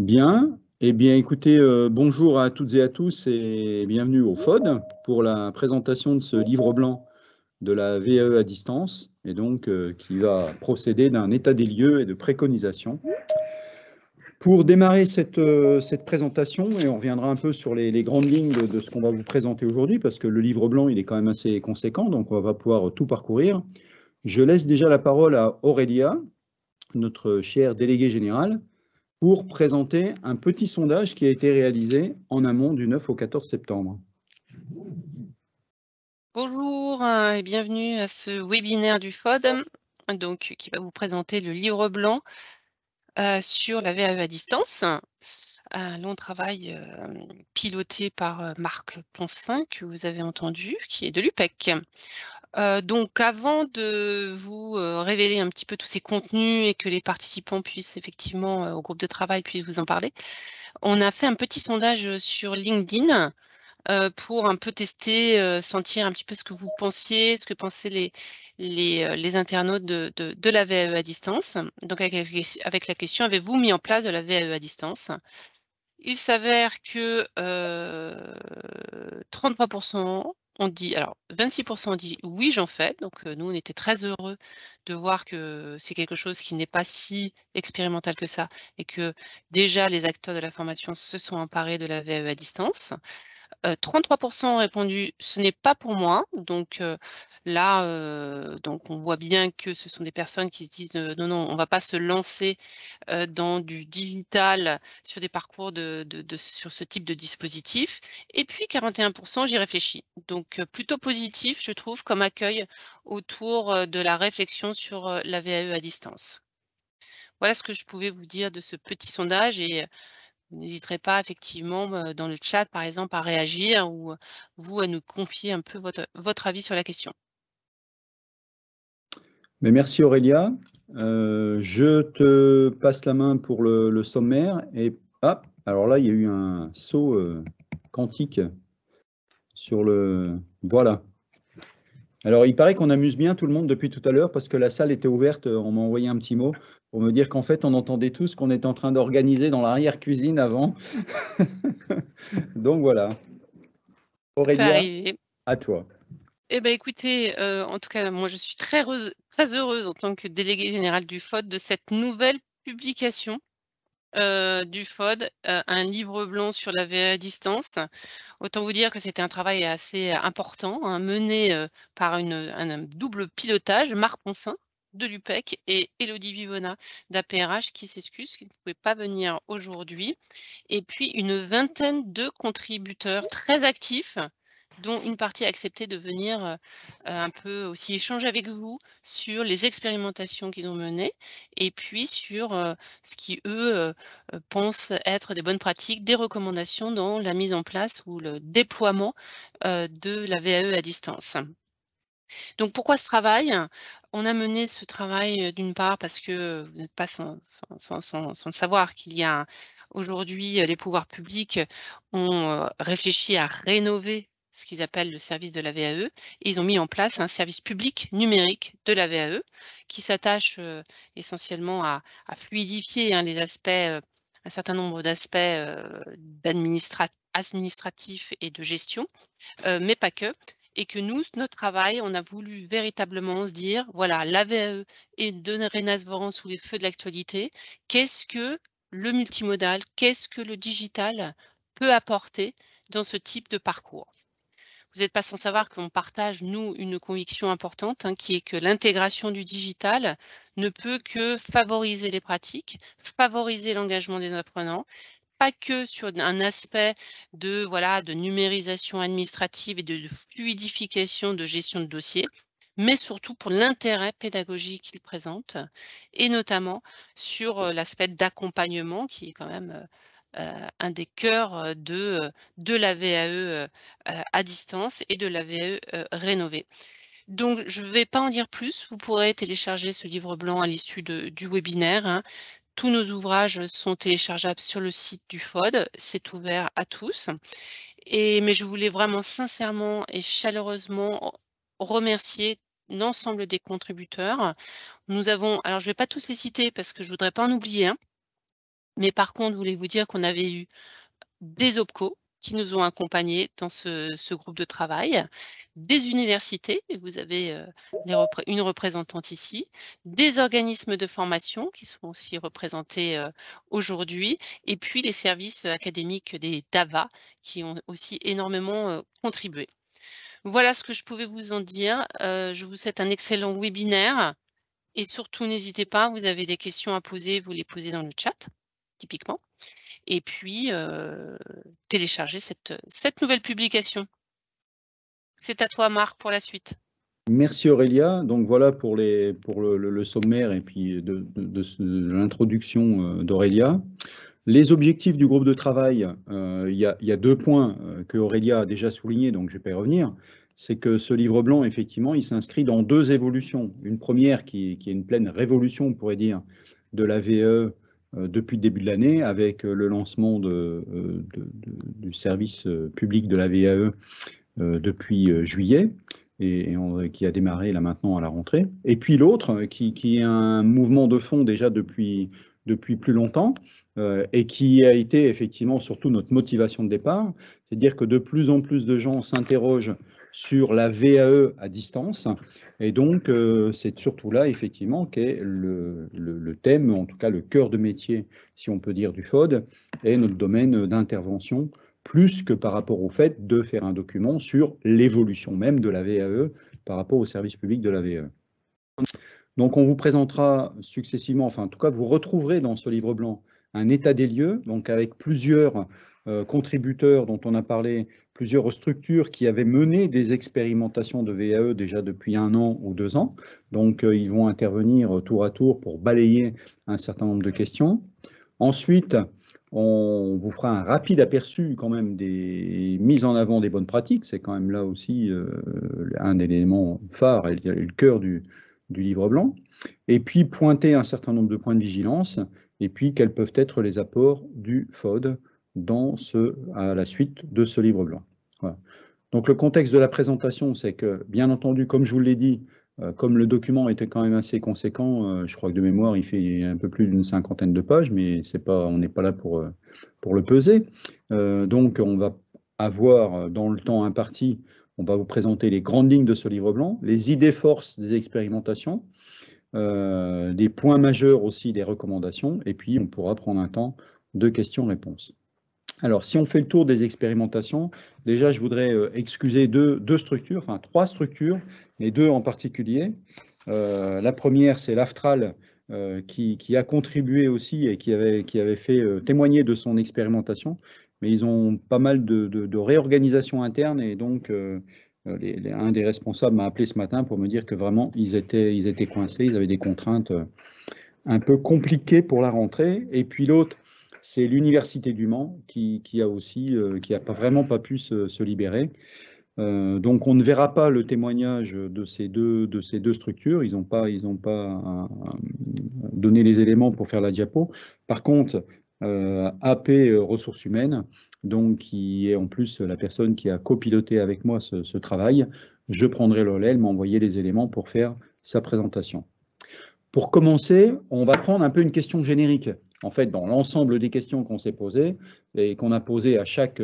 Bien. Eh bien, écoutez, bonjour à toutes et à tous et bienvenue au FOD pour la présentation de ce livre blanc de la VAE à distance et donc qui va procéder d'un état des lieux et de préconisation. Pour démarrer cette présentation, et on reviendra un peu sur les grandes lignes de ce qu'on va vous présenter aujourd'hui, parce que le livre blanc, il est quand même assez conséquent, donc on va pouvoir tout parcourir. Je laisse déjà la parole à Aurélia, notre chère déléguée générale, pour présenter un petit sondage qui a été réalisé en amont du 9 au 14 septembre. Bonjour et bienvenue à ce webinaire du FOD, donc, qui va vous présenter le livre blanc sur la VAE à distance. Un long travail piloté par Marc Poncin, que vous avez entendu, qui est de l'UPEC. Donc avant de vous révéler un petit peu tous ces contenus et que les participants puissent effectivement, au groupe de travail, puissent vous en parler, on a fait un petit sondage sur LinkedIn pour un peu tester, sentir un petit peu ce que vous pensiez, ce que pensaient les internautes de la VAE à distance. Donc avec la question: «Avez-vous mis en place de la VAE à distance?» Il s'avère que 33 ont dit, alors 26 ont dit: «Oui, j'en fais». Donc nous, on était très heureux de voir que c'est quelque chose qui n'est pas si expérimental que ça et que déjà les acteurs de la formation se sont emparés de la VAE à distance. 33 ont répondu: «Ce n'est pas pour moi». Donc là, donc on voit bien que ce sont des personnes qui se disent: «Non, non, on va pas se lancer, dans du digital sur des parcours sur ce type de dispositif». Et puis 41 «J'y réfléchis». Donc plutôt positif, je trouve, comme accueil autour, de la réflexion sur, la VAE à distance. Voilà ce que je pouvais vous dire de ce petit sondage et vous n'hésiterez pas effectivement, dans le chat, par exemple, à réagir ou, vous à nous confier un peu votre avis sur la question. Mais merci Aurélia. Je te passe la main pour le sommaire. Et hop, alors là, il y a eu un saut quantique sur le... Voilà. Alors, il paraît qu'on amuse bien tout le monde depuis tout à l'heure parce que la salle était ouverte. On m'a envoyé un petit mot pour me dire qu'en fait, on entendait tout ce qu'on était en train d'organiser dans l'arrière-cuisine avant. Donc voilà. Ça peut Aurélia, arriver. à toi. Eh ben, écoutez, en tout cas, moi, je suis très heureuse en tant que déléguée générale du FOD de cette nouvelle publication, du FOD, un livre blanc sur la VAE à distance. Autant vous dire que c'était un travail assez important, hein, mené, par un double pilotage, Marc Poncin de l'UPEC et Élodie Vivona d'APRH qui s'excuse, qui ne pouvait pas venir aujourd'hui. Et puis une vingtaine de contributeurs très actifs, dont une partie a accepté de venir, un peu aussi échanger avec vous sur les expérimentations qu'ils ont menées et puis sur, ce qui eux, pensent être des bonnes pratiques, des recommandations dans la mise en place ou le déploiement, de la VAE à distance. Donc pourquoi ce travail? On a mené ce travail, d'une part parce que vous n'êtes pas sans le savoir qu'il y a aujourd'hui, les pouvoirs publics ont, réfléchi à rénover ce qu'ils appellent le service de la VAE et ils ont mis en place un service public numérique de la VAE qui s'attache, essentiellement à fluidifier, hein, les aspects, un certain nombre d'aspects, administratifs et de gestion, mais pas que. Et que nous, notre travail, on a voulu véritablement se dire: «Voilà, la VAE est dorénavant sous les feux de l'actualité. Qu'est-ce que le multimodal, qu'est-ce que le digital peut apporter dans ce type de parcours?» Vous n'êtes pas sans savoir qu'on partage, nous, une conviction importante, hein, qui est que l'intégration du digital ne peut que favoriser les pratiques, favoriser l'engagement des apprenants, pas que sur un aspect de, voilà, de numérisation administrative et de fluidification de gestion de dossiers, mais surtout pour l'intérêt pédagogique qu'il présente et notamment sur, l'aspect d'accompagnement qui est quand même, un des cœurs, de la VAE, à distance et de la VAE, rénovée. Donc je ne vais pas en dire plus, vous pourrez télécharger ce livre blanc à l'issue du webinaire, hein. Tous nos ouvrages sont téléchargeables sur le site du FOD, c'est ouvert à tous mais je voulais vraiment sincèrement et chaleureusement remercier l'ensemble des contributeurs. Nous avons, alors je ne vais pas tous les citer parce que je voudrais pas en oublier, hein, Mais par contre, je voulais vous dire qu'on avait eu des OPCO qui nous ont accompagnés dans ce groupe de travail, des universités, et vous avez une représentante ici, des organismes de formation qui sont aussi représentés aujourd'hui, et puis les services académiques des DAVA qui ont aussi énormément contribué. Voilà ce que je pouvais vous en dire. Je vous souhaite un excellent webinaire et surtout n'hésitez pas, vous avez des questions à poser, vous les posez dans le chat, typiquement. Et puis, télécharger cette nouvelle publication. C'est à toi Marc pour la suite. Merci Aurélia. Donc voilà pour le sommaire et puis de l'introduction d'Aurélia. Les objectifs du groupe de travail, il y a 2 points que Aurélia a déjà soulignés, donc je ne vais pas y revenir. C'est que ce livre blanc, effectivement, il s'inscrit dans 2 évolutions. Une première qui est une pleine révolution, on pourrait dire, de la VE depuis le début de l'année, avec le lancement du service public de la VAE depuis juillet, et qui a démarré là maintenant à la rentrée. Et puis l'autre, qui est un mouvement de fond déjà depuis plus longtemps, et qui a été effectivement surtout notre motivation de départ, c'est-à-dire que de plus en plus de gens s'interrogent sur la VAE à distance, et donc c'est surtout là effectivement qu'est le thème, en tout cas le cœur de métier, si on peut dire, du FOD, et notre domaine d'intervention, plus que par rapport au fait de faire un document sur l'évolution même de la VAE par rapport au service public de la VAE. Donc on vous présentera successivement, enfin en tout cas vous retrouverez dans ce livre blanc un état des lieux, donc avec plusieurs contributeurs dont on a parlé, plusieurs structures qui avaient mené des expérimentations de VAE déjà depuis 1 an ou 2 ans. Donc ils vont intervenir tour à tour pour balayer un certain nombre de questions. Ensuite, on vous fera un rapide aperçu quand même des mises en avant des bonnes pratiques. C'est quand même là aussi un élément phare et le cœur du livre blanc. Et puis pointer un certain nombre de points de vigilance, et puis quels peuvent être les apports du FOD à la suite de ce livre blanc. Voilà. Donc le contexte de la présentation, c'est que, bien entendu, comme je vous l'ai dit, comme le document était quand même assez conséquent, je crois que de mémoire, il fait un peu plus d'une 50aine de pages, mais on n'est pas là pour le peser. Donc on va avoir, dans le temps imparti, on va vous présenter les grandes lignes de ce livre blanc, les idées forces des expérimentations, des points majeurs aussi des recommandations, et puis on pourra prendre un temps de questions-réponses. Alors, si on fait le tour des expérimentations, déjà, je voudrais excuser deux structures, enfin 3 structures, mais 2 en particulier. La première, c'est l'AFTRAL, qui a contribué aussi et qui avait fait témoigner de son expérimentation, mais ils ont pas mal de réorganisation interne, et donc un des responsables m'a appelé ce matin pour me dire que vraiment, ils étaient coincés, ils avaient des contraintes un peu compliquées pour la rentrée. Et puis l'autre, c'est l'Université du Mans qui a vraiment pas pu se libérer. Donc on ne verra pas le témoignage de ces deux structures. Ils n'ont pas donné les éléments pour faire la diapo. Par contre, AP Ressources Humaines, donc qui est en plus la personne qui a copiloté avec moi ce travail, je prendrai le relais, elle m'a envoyé les éléments pour faire sa présentation. Pour commencer, on va prendre un peu une question générique. En fait, dans l'ensemble des questions qu'on s'est posées et qu'on a posées à chaque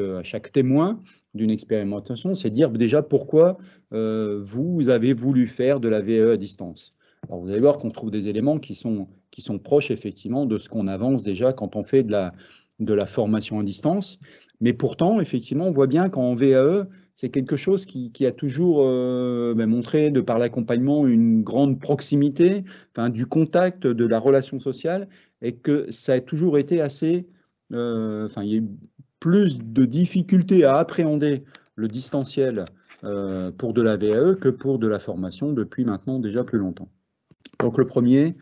témoin d'une expérimentation, c'est de dire déjà pourquoi vous avez voulu faire de la VAE à distance. Alors vous allez voir qu'on trouve des éléments qui sont proches effectivement de ce qu'on avance déjà quand on fait de la formation à distance. Mais pourtant, effectivement, on voit bien qu'en VAE, c'est quelque chose qui a toujours montré, de par l'accompagnement, une grande proximité, enfin, du contact, de la relation sociale, et que ça a toujours été assez... il y a eu plus de difficultés à appréhender le distanciel pour de la VAE que pour de la formation depuis maintenant déjà plus longtemps. Donc le premier,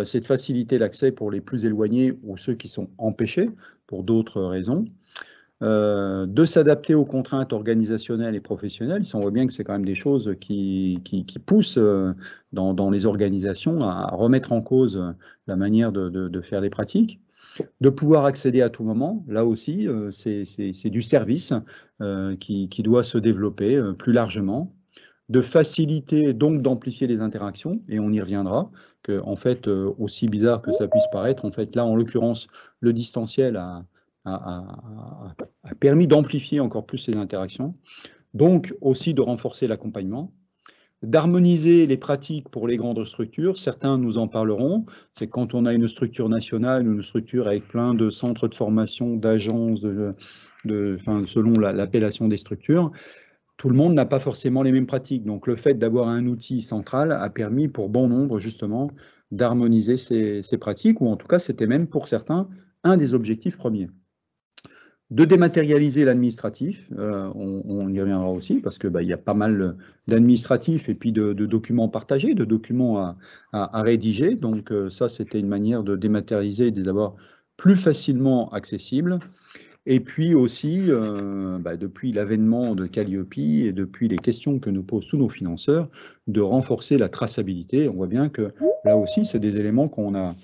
c'est de faciliter l'accès pour les plus éloignés ou ceux qui sont empêchés pour d'autres raisons. De s'adapter aux contraintes organisationnelles et professionnelles. On voit bien que c'est quand même des choses qui poussent dans les organisations à remettre en cause la manière de faire les pratiques. De pouvoir accéder à tout moment, là aussi, c'est du service qui doit se développer plus largement. de faciliter, donc d'amplifier les interactions, et on y reviendra, que en fait, aussi bizarre que ça puisse paraître, en fait, là, en l'occurrence, le distanciel a permis d'amplifier encore plus ces interactions, donc aussi de renforcer l'accompagnement, d'harmoniser les pratiques pour les grandes structures. Certains nous en parleront. C'est quand on a une structure nationale, une structure avec plein de centres de formation, d'agences, selon l'appellation des structures, tout le monde n'a pas forcément les mêmes pratiques. Donc le fait d'avoir un outil central a permis pour bon nombre justement d'harmoniser ces pratiques, ou en tout cas c'était même pour certains un des objectifs premiers. De dématérialiser l'administratif, on y reviendra aussi, parce que il y a pas mal d'administratifs et puis de documents partagés, de documents à rédiger. Donc ça, c'était une manière de dématérialiser et de les avoir plus facilement accessibles. Et puis aussi, depuis l'avènement de Calliope et depuis les questions que nous posent tous nos financeurs, de renforcer la traçabilité. On voit bien que là aussi, c'est des éléments qu'on a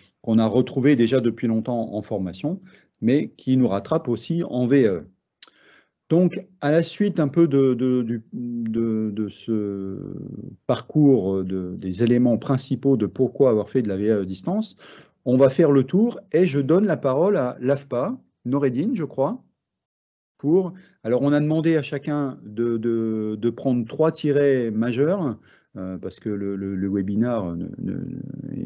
retrouvés déjà depuis longtemps en formation, mais qui nous rattrapent aussi en VE. Donc, à la suite un peu de ce parcours des éléments principaux de pourquoi avoir fait de la VE à distance, on va faire le tour et je donne la parole à l'AFPA, Noureddine, je crois. Alors, on a demandé à chacun de prendre 3 tirets majeurs, parce que le webinaire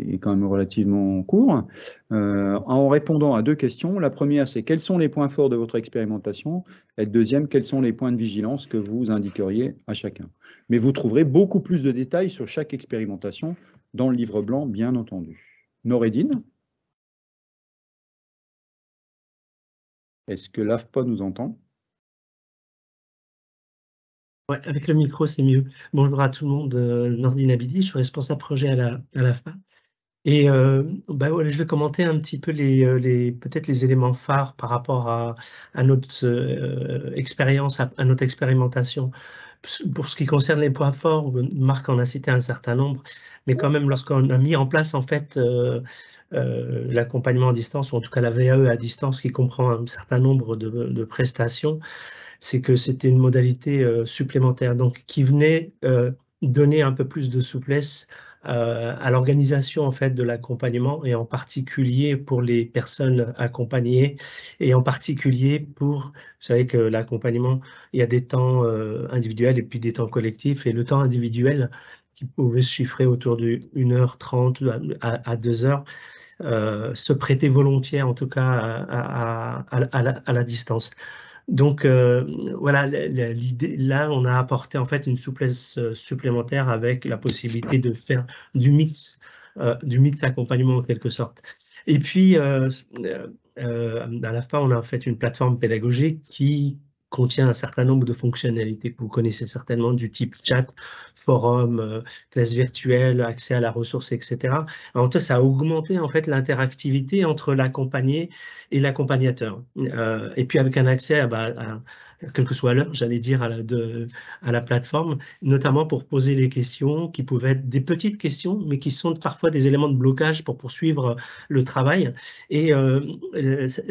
est quand même relativement court, en répondant à 2 questions. La première, c'est quels sont les points forts de votre expérimentation? Et la deuxième, quels sont les points de vigilance que vous indiqueriez à chacun? Mais vous trouverez beaucoup plus de détails sur chaque expérimentation dans le livre blanc, bien entendu. Noureddine? Est-ce que l'AFPA nous entend? Ouais, avec le micro, c'est mieux. Bonjour à tout le monde, Nordine Abidi, je suis responsable projet à l'AFPA. Et voilà, je vais commenter un petit peu peut-être les éléments phares par rapport à notre expérience, à notre expérimentation. Pour ce qui concerne les points forts, Marc en a cité un certain nombre, mais quand même, lorsqu'on a mis en place en fait l'accompagnement à distance, ou en tout cas la VAE à distance, qui comprend un certain nombre de prestations, c'est que c'était une modalité supplémentaire, donc qui venait donner un peu plus de souplesse à l'organisation en fait de l'accompagnement, et en particulier pour les personnes accompagnées, et en particulier pour, vous savez que l'accompagnement, il y a des temps individuels et puis des temps collectifs, et le temps individuel qui pouvait se chiffrer autour de 1h30 à 2h, se prêtait volontiers en tout cas à la distance. Donc voilà, l'idée, là, on a apporté en fait une souplesse supplémentaire avec la possibilité de faire du mix accompagnement en quelque sorte. Et puis, à la fin, on a fait une plateforme pédagogique qui contient un certain nombre de fonctionnalités que vous connaissez certainement, du type chat, forum, classe virtuelle, accès à la ressource, etc. En tout cas, ça a augmenté en fait l'interactivité entre l'accompagné et l'accompagnateur. Et puis avec un accès quelle que soit l'heure, j'allais dire, à la plateforme, notamment pour poser des questions qui pouvaient être des petites questions, mais qui sont parfois des éléments de blocage pour poursuivre le travail. Et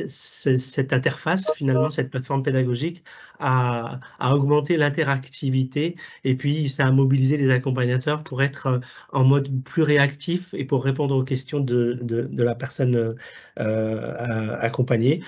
cette interface, finalement, cette plateforme pédagogique a augmenté l'interactivité, et puis ça a mobilisé les accompagnateurs pour être en mode plus réactif et pour répondre aux questions de la personne accompagnée.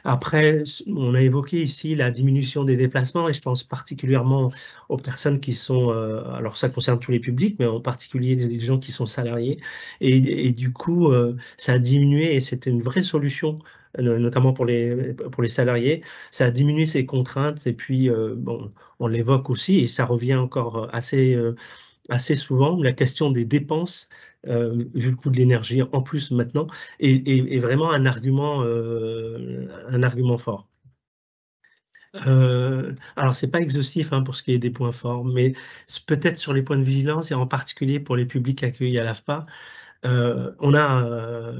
Après, on a évoqué ici la diminution des déplacements, et je pense particulièrement aux personnes qui sont, alors ça concerne tous les publics, mais en particulier les gens qui sont salariés, et du coup, ça a diminué, et c'était une vraie solution, notamment pour les salariés. Ça a diminué ces contraintes, et puis, bon, on l'évoque aussi, et ça revient encore assez souvent, la question des dépenses, vu le coût de l'énergie en plus maintenant, est vraiment un argument fort. Alors, c'est pas exhaustif pour ce qui est des points forts, mais peut-être sur les points de vigilance, et en particulier pour les publics accueillis à l'AFPA, on a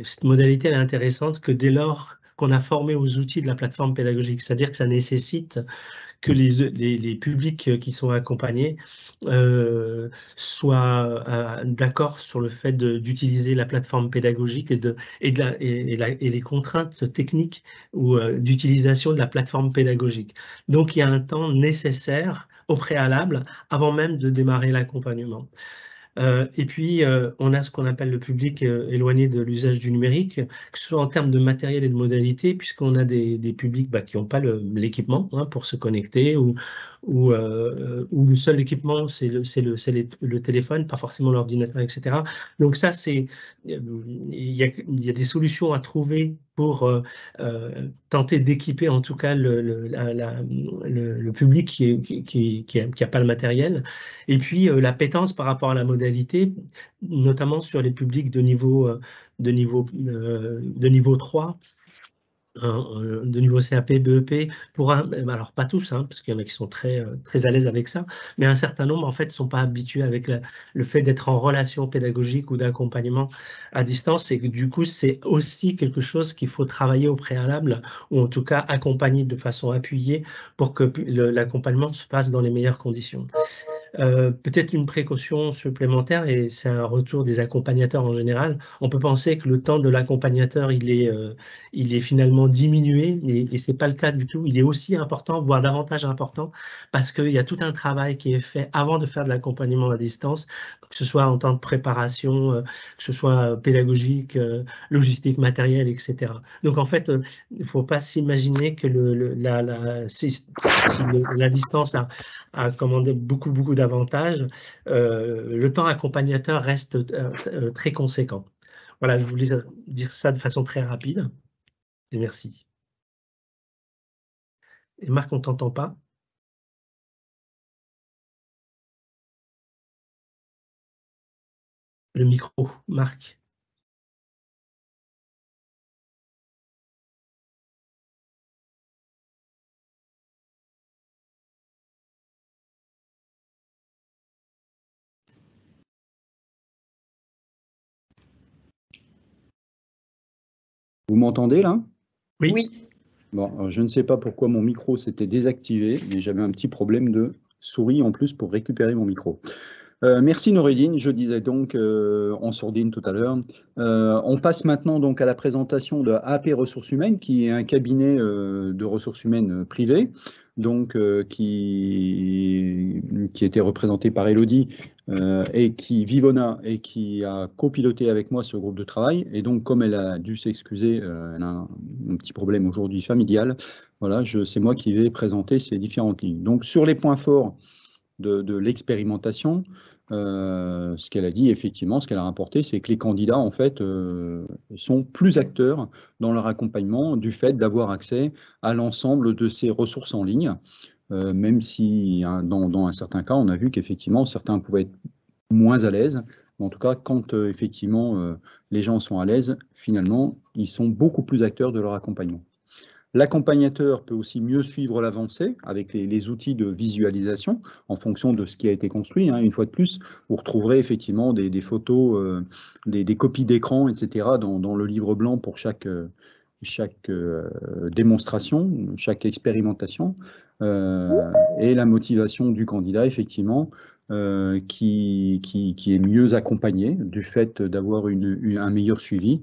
cette modalité, elle est intéressante, que dès lors qu'on a formé aux outils de la plateforme pédagogique, c'est-à-dire que ça nécessite que les publics qui sont accompagnés soient d'accord sur le fait d'utiliser la plateforme pédagogique et les contraintes techniques ou d'utilisation de la plateforme pédagogique. Donc, il y a un temps nécessaire au préalable, avant même de démarrer l'accompagnement. Et puis, on a ce qu'on appelle le public éloigné de l'usage du numérique, que ce soit en termes de matériel et de modalités, puisqu'on a des publics qui n'ont pas l'équipement pour se connecter, ou le seul équipement, c'est le téléphone, pas forcément l'ordinateur, etc. Donc ça, il y a des solutions à trouver pour tenter d'équiper en tout cas le public qui n'a pas le matériel. Et puis l'appétence par rapport à la modalité, notamment sur les publics de niveau 3, de niveau CAP, BEP, alors pas tous, parce qu'il y en a qui sont très, très à l'aise avec ça, mais un certain nombre en fait ne sont pas habitués avec le fait d'être en relation pédagogique ou d'accompagnement à distance, et que du coup c'est aussi quelque chose qu'il faut travailler au préalable, ou en tout cas accompagner de façon appuyée pour que l'accompagnement se passe dans les meilleures conditions. Peut-être une précaution supplémentaire, et c'est un retour des accompagnateurs en général. On peut penser que le temps de l'accompagnateur, il est finalement diminué, et ce n'est pas le cas du tout. Il est aussi important, voire davantage important, parce qu'il y a tout un travail qui est fait avant de faire de l'accompagnement à distance, que ce soit en temps de préparation, que ce soit pédagogique, logistique, matériel, etc. Donc en fait, il ne faut pas s'imaginer que si la distance a commandé beaucoup d'avantages, le temps accompagnateur reste très conséquent. Voilà, je voulais dire ça de façon très rapide, et merci. Et Marc, on ne t'entend pas? Le micro, Marc. Vous m'entendez là? Oui. Bon, alors, je ne sais pas pourquoi mon micro s'était désactivé, mais j'avais un petit problème de souris en plus pour récupérer mon micro. Merci Noureddine, je disais donc en sourdine tout à l'heure. On passe maintenant donc à la présentation de AP Ressources Humaines, qui est un cabinet de ressources humaines privé, donc qui était représenté par Elodie et qui Vivona et qui a copiloté avec moi ce groupe de travail. Et donc comme elle a dû s'excuser, elle a un petit problème aujourd'hui familial. Voilà, c'est moi qui vais présenter ces différentes lignes. Donc sur les points forts de l'expérimentation, ce qu'elle a dit, effectivement, ce qu'elle a rapporté, c'est que les candidats, en fait, sont plus acteurs dans leur accompagnement du fait d'avoir accès à l'ensemble de ces ressources en ligne, même si dans un certain cas, on a vu qu'effectivement, certains pouvaient être moins à l'aise. En tout cas, quand effectivement les gens sont à l'aise, finalement, ils sont beaucoup plus acteurs de leur accompagnement. L'accompagnateur peut aussi mieux suivre l'avancée avec les outils de visualisation en fonction de ce qui a été construit. Une fois de plus, vous retrouverez effectivement des photos, des copies d'écran, etc. dans le livre blanc pour chaque démonstration, chaque expérimentation, et la motivation du candidat, effectivement, qui est mieux accompagné du fait d'avoir un meilleur suivi,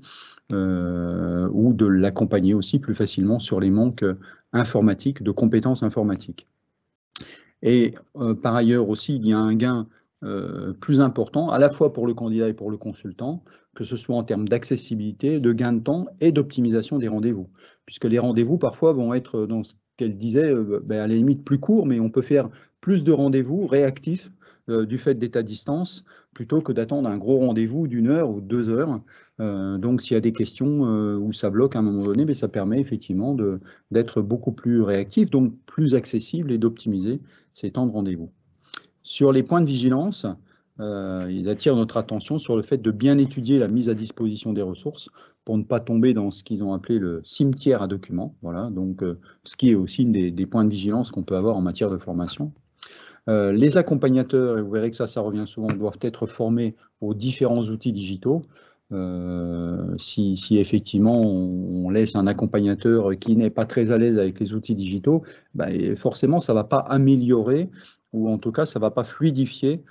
ou de l'accompagner aussi plus facilement sur les manques informatiques, de compétences informatiques. Et par ailleurs aussi, il y a un gain plus important, à la fois pour le candidat et pour le consultant, que ce soit en termes d'accessibilité, de gain de temps et d'optimisation des rendez-vous. Puisque les rendez-vous, parfois, vont être, dans ce qu'elle disait, à la limite plus courts, mais on peut faire plus de rendez-vous réactifs du fait d'être à distance, plutôt que d'attendre un gros rendez-vous d'1 heure ou 2 heures. Donc, s'il y a des questions où ça bloque à un moment donné, ça permet effectivement d'être beaucoup plus réactif, donc plus accessible et d'optimiser ces temps de rendez-vous. Sur les points de vigilance, ils attirent notre attention sur le fait de bien étudier la mise à disposition des ressources pour ne pas tomber dans ce qu'ils ont appelé le cimetière à documents. Voilà, donc ce qui est aussi des points de vigilance qu'on peut avoir en matière de formation. Les accompagnateurs, et vous verrez que ça revient souvent, doivent être formés aux différents outils digitaux. Si effectivement on laisse un accompagnateur qui n'est pas très à l'aise avec les outils digitaux, forcément ça ne va pas améliorer, ou en tout cas ça ne va pas fluidifier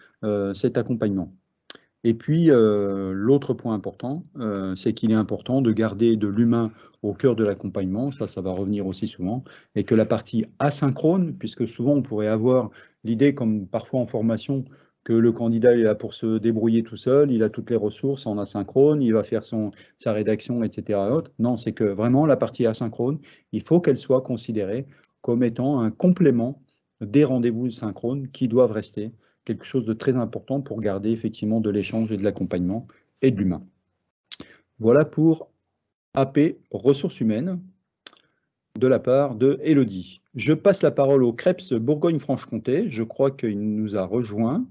cet accompagnement. Et puis, l'autre point important, c'est qu'il est important de garder de l'humain au cœur de l'accompagnement, ça va revenir aussi souvent, et que la partie asynchrone, puisque souvent on pourrait avoir l'idée, comme parfois en formation, que le candidat est là pour se débrouiller tout seul, il a toutes les ressources en asynchrone, il va faire sa rédaction, etc. Non, c'est que vraiment la partie asynchrone, il faut qu'elle soit considérée comme étant un complément des rendez-vous synchrones qui doivent rester quelque chose de très important pour garder effectivement de l'échange et de l'accompagnement et de l'humain. Voilà pour AP ressources humaines de la part de Élodie. Je passe la parole au CREPS Bourgogne-Franche-Comté. Je crois qu'il nous a rejoint.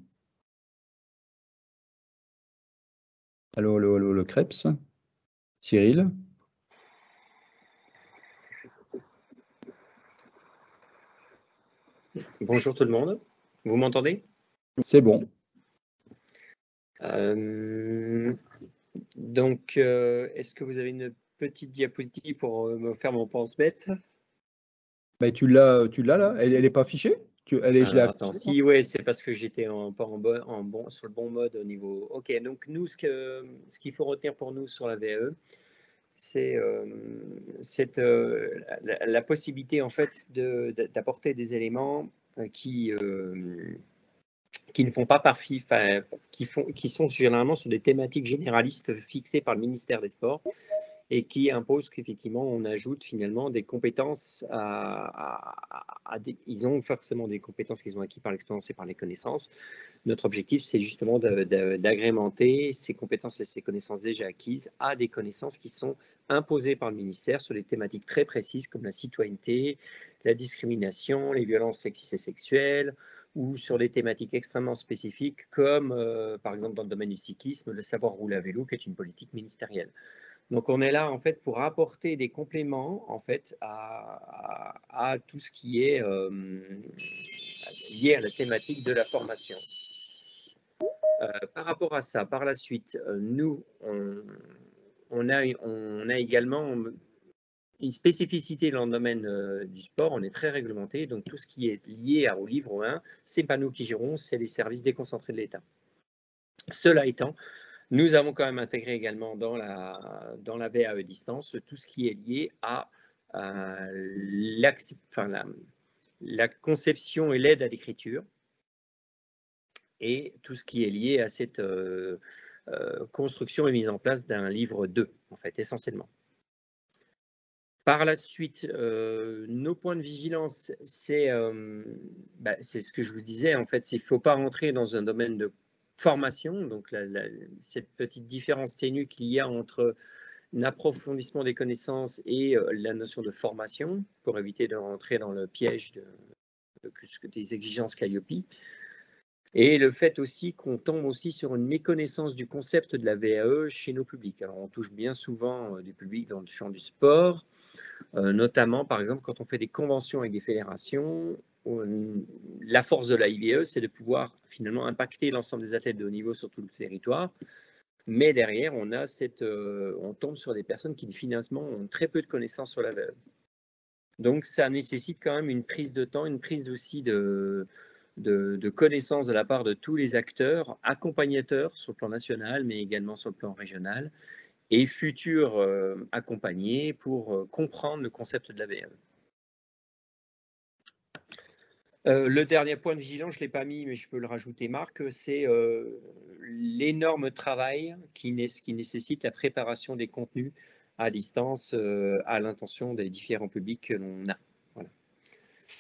Allô, allô, allô, le CREPS. Cyril. Bonjour tout le monde, vous m'entendez? C'est bon. Donc, est-ce que vous avez une petite diapositive pour me faire mon pense-bête? Ben, tu l'as là? Elle n'est pas affichée? Attends, si, ouais, c'est parce que j'étais pas sur le bon mode au niveau. Ok, donc nous, ce qu'il faut retenir pour nous sur la VAE, c'est la possibilité en fait d'apporter des éléments qui ne font pas partie, qui sont généralement sur des thématiques généralistes fixées par le ministère des Sports et qui imposent qu'effectivement on ajoute finalement des compétences ils ont forcément des compétences qu'ils ont acquises par l'expérience et par les connaissances. Notre objectif, c'est justement d'agrémenter ces compétences et ces connaissances déjà acquises à des connaissances qui sont imposées par le ministère sur des thématiques très précises comme la citoyenneté, la discrimination, les violences sexistes et sexuelles, ou sur des thématiques extrêmement spécifiques comme, par exemple, dans le domaine du cyclisme, le savoir rouler à vélo, qui est une politique ministérielle. Donc, on est là, en fait, pour apporter des compléments, en fait, à tout ce qui est lié à la thématique de la formation. Par rapport à ça, par la suite, nous, on a également une spécificité dans le domaine du sport, on est très réglementé, donc tout ce qui est lié au livre 1, c'est pas nous qui gérons, c'est les services déconcentrés de l'État. Cela étant, nous avons quand même intégré également dans la VAE distance tout ce qui est lié à la conception et l'aide à l'écriture et tout ce qui est lié à cette construction et mise en place d'un livre 2, en fait, essentiellement. Par la suite, nos points de vigilance, c'est ce que je vous disais, en fait, il ne faut pas rentrer dans un domaine de formation, donc cette petite différence ténue qu'il y a entre un approfondissement des connaissances et la notion de formation, pour éviter de rentrer dans le piège des exigences Calliope. Et le fait aussi qu'on tombe aussi sur une méconnaissance du concept de la VAE chez nos publics. Alors, on touche bien souvent du public dans le champ du sport, notamment, par exemple, quand on fait des conventions avec des fédérations. La force de la IVE, c'est de pouvoir finalement impacter l'ensemble des athlètes de haut niveau sur tout le territoire. Mais derrière, on tombe sur des personnes qui finalement ont très peu de connaissances sur la VAE. Donc, ça nécessite quand même une prise de temps, une prise aussi de connaissances de la part de tous les acteurs, accompagnateurs sur le plan national, mais également sur le plan régional, et futurs accompagnés pour comprendre le concept de la VAE. Le dernier point de vigilance, je ne l'ai pas mis, mais je peux le rajouter, Marc, c'est l'énorme travail qui nécessite la préparation des contenus à distance à l'intention des différents publics que l'on a. Voilà.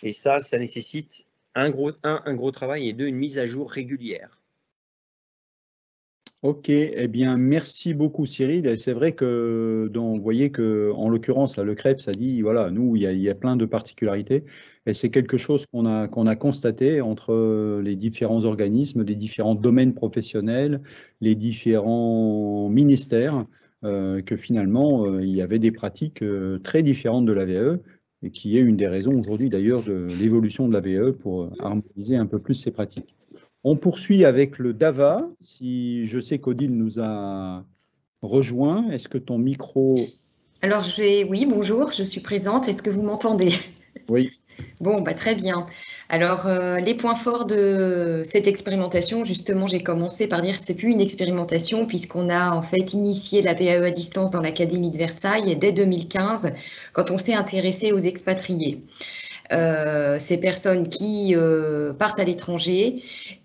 Et ça nécessite un gros travail et une mise à jour régulière. Ok, eh bien, merci beaucoup Cyril. Et c'est vrai que, vous voyez qu'en l'occurrence, le CREPS a dit, voilà, nous, il y a plein de particularités. Et c'est quelque chose qu'on a constaté entre les différents organismes, les différents domaines professionnels, les différents ministères, que finalement, il y avait des pratiques très différentes de la VAE, et qui est une des raisons aujourd'hui d'ailleurs de l'évolution de la VAE pour harmoniser un peu plus ces pratiques. On poursuit avec le DAVA. Si je sais qu'Odile nous a rejoint, est-ce que ton micro... Alors, oui, bonjour, je suis présente. Est-ce que vous m'entendez? Oui. Bon, très bien. Alors, les points forts de cette expérimentation, justement, j'ai commencé par dire que c'est plus une expérimentation puisqu'on a en fait initié la VAE à distance dans l'Académie de Versailles dès 2015 quand on s'est intéressé aux expatriés. Ces personnes qui partent à l'étranger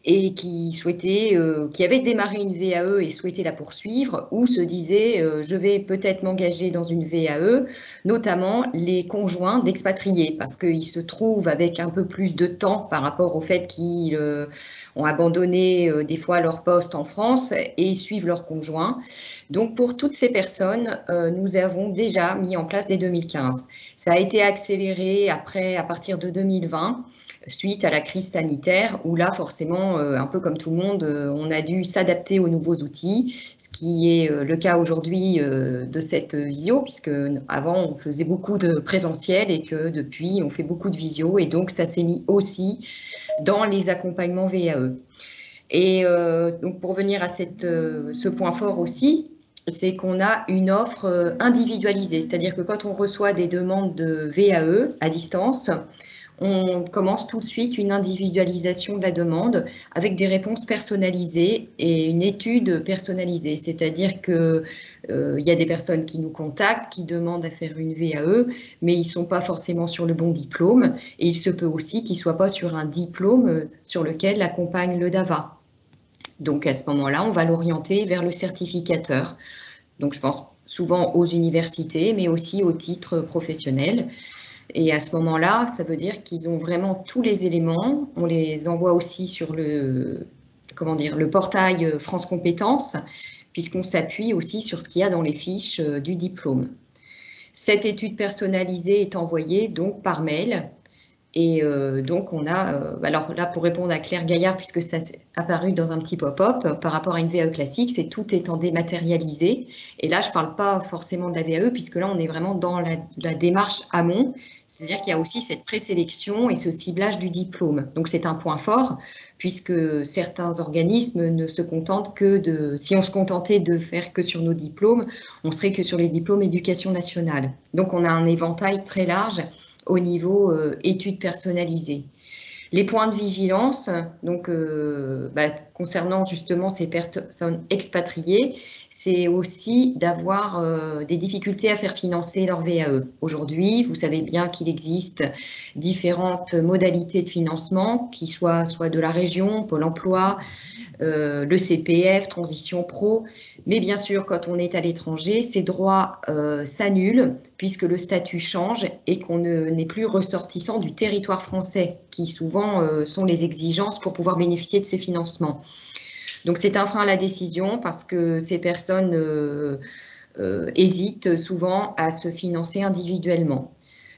et qui souhaitaient, qui avaient démarré une VAE et souhaitaient la poursuivre, ou se disaient je vais peut-être m'engager dans une VAE, notamment les conjoints d'expatriés, parce qu'ils se trouvent avec un peu plus de temps par rapport au fait qu'ils ont abandonné des fois leur poste en France et suivent leurs conjoints. Donc pour toutes ces personnes, nous avons déjà mis en place dès 2015. Ça a été accéléré après, à partir de 2020, suite à la crise sanitaire, où là, forcément, un peu comme tout le monde, on a dû s'adapter aux nouveaux outils, ce qui est le cas aujourd'hui de cette visio, puisque avant, on faisait beaucoup de présentiel et que depuis, on fait beaucoup de visio, et donc ça s'est mis aussi dans les accompagnements VAE. Et donc pour venir à ce point fort aussi, c'est qu'on a une offre individualisée, c'est-à-dire que quand on reçoit des demandes de VAE à distance, on commence tout de suite une individualisation de la demande avec des réponses personnalisées et une étude personnalisée. C'est-à-dire qu'il y a des personnes qui nous contactent, qui demandent à faire une VAE, mais ils ne sont pas forcément sur le bon diplôme. Et il se peut aussi qu'ils ne soient pas sur un diplôme sur lequel accompagne le DAVA. Donc à ce moment-là, on va l'orienter vers le certificateur. Donc je pense souvent aux universités, mais aussi aux titres professionnels. Et à ce moment-là, ça veut dire qu'ils ont vraiment tous les éléments. On les envoie aussi sur le portail France Compétences, puisqu'on s'appuie aussi sur ce qu'il y a dans les fiches du diplôme. Cette étude personnalisée est envoyée donc par mail. Et donc, on a, alors là, pour répondre à Claire Gaillard, puisque ça s'est apparu dans un petit pop-up, par rapport à une VAE classique, c'est tout étant dématérialisé. Et là, je ne parle pas forcément de la VAE, puisque là, on est vraiment dans la démarche amont. C'est-à-dire qu'il y a aussi cette présélection et ce ciblage du diplôme. Donc, c'est un point fort, puisque certains organismes ne se contentent que de... Si on se contentait de faire que sur nos diplômes, on serait que sur les diplômes éducation nationale. Donc, on a un éventail très large au niveau études personnalisées. Les points de vigilance, donc concernant justement ces personnes expatriées, c'est aussi d'avoir des difficultés à faire financer leur VAE. Aujourd'hui, vous savez bien qu'il existe différentes modalités de financement, qui soient soit de la région, Pôle emploi, le CPF, Transition Pro, mais bien sûr, quand on est à l'étranger, ces droits s'annulent puisque le statut change et qu'on n'est plus ressortissant du territoire français, qui souvent sont les exigences pour pouvoir bénéficier de ces financements. Donc c'est un frein à la décision parce que ces personnes hésitent souvent à se financer individuellement.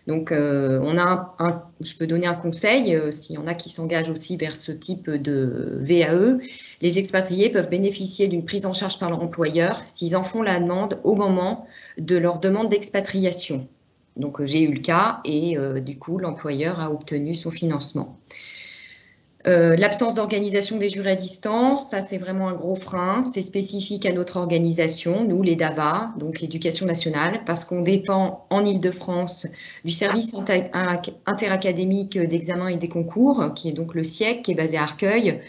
Donc, je peux donner un conseil, s'il y en a qui s'engagent aussi vers ce type de VAE, les expatriés peuvent bénéficier d'une prise en charge par leur employeur s'ils en font la demande au moment de leur demande d'expatriation. Donc, j'ai eu le cas et du coup, l'employeur a obtenu son financement. L'absence d'organisation des jurys à distance, ça c'est vraiment un gros frein, c'est spécifique à notre organisation, nous les DAVA, donc l'éducation nationale, parce qu'on dépend en Île-de-France du service interacadémique d'examen et des concours, qui est donc le SIEC, qui est basé à Arcueil,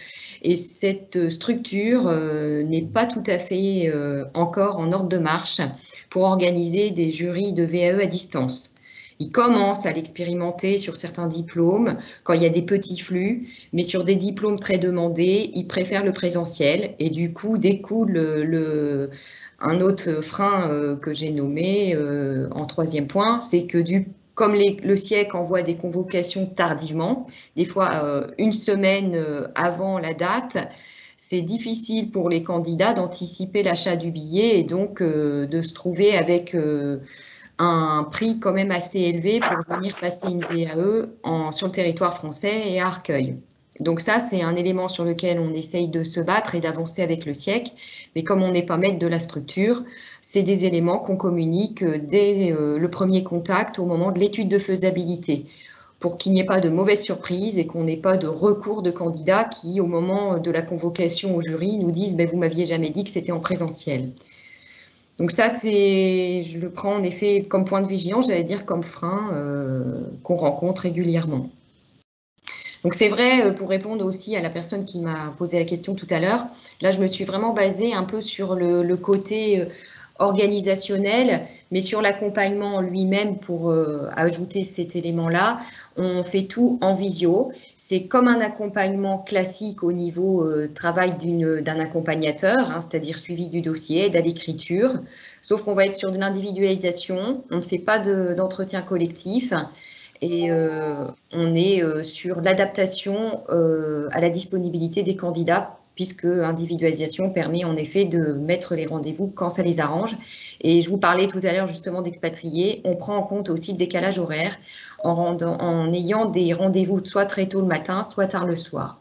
et cette structure n'est pas tout à fait encore en ordre de marche pour organiser des jurys de VAE à distance. Ils commencent à l'expérimenter sur certains diplômes, quand il y a des petits flux, mais sur des diplômes très demandés, ils préfèrent le présentiel. Et du coup, découle un autre frein que j'ai nommé en troisième point, c'est que comme le SIEC envoie des convocations tardivement, des fois une semaine avant la date, c'est difficile pour les candidats d'anticiper l'achat du billet et donc de se trouver avec un prix quand même assez élevé pour venir passer une VAE sur le territoire français et à Arcueil. Donc ça, c'est un élément sur lequel on essaye de se battre et d'avancer avec le SIEC. Mais comme on n'est pas maître de la structure, c'est des éléments qu'on communique dès le premier contact au moment de l'étude de faisabilité, pour qu'il n'y ait pas de mauvaise surprise et qu'on n'ait pas de recours de candidats qui, au moment de la convocation au jury, nous disent « vous m'aviez jamais dit que c'était en présentiel ». Donc ça, je le prends en effet comme point de vigilance, j'allais dire comme frein qu'on rencontre régulièrement. Donc c'est vrai, pour répondre aussi à la personne qui m'a posé la question tout à l'heure, là je me suis vraiment basée un peu sur le côté organisationnel, mais sur l'accompagnement lui-même pour ajouter cet élément-là, on fait tout en visio. C'est comme un accompagnement classique au niveau travail d'un accompagnateur, hein, c'est-à-dire suivi du dossier, aide à l'écriture, sauf qu'on va être sur de l'individualisation, on ne fait pas d'entretien collectif. Et on est sur l'adaptation à la disponibilité des candidats, puisque individualisation permet en effet de mettre les rendez-vous quand ça les arrange. Et je vous parlais tout à l'heure justement d'expatriés. On prend en compte aussi le décalage horaire en ayant des rendez-vous soit très tôt le matin, soit tard le soir.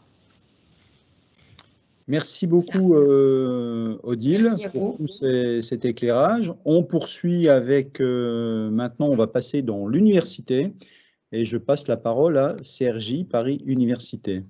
Merci beaucoup, Odile, Merci à pour vous. tout cet éclairage. On poursuit avec, maintenant, on va passer dans l'université et je passe la parole à CRJ Paris Université.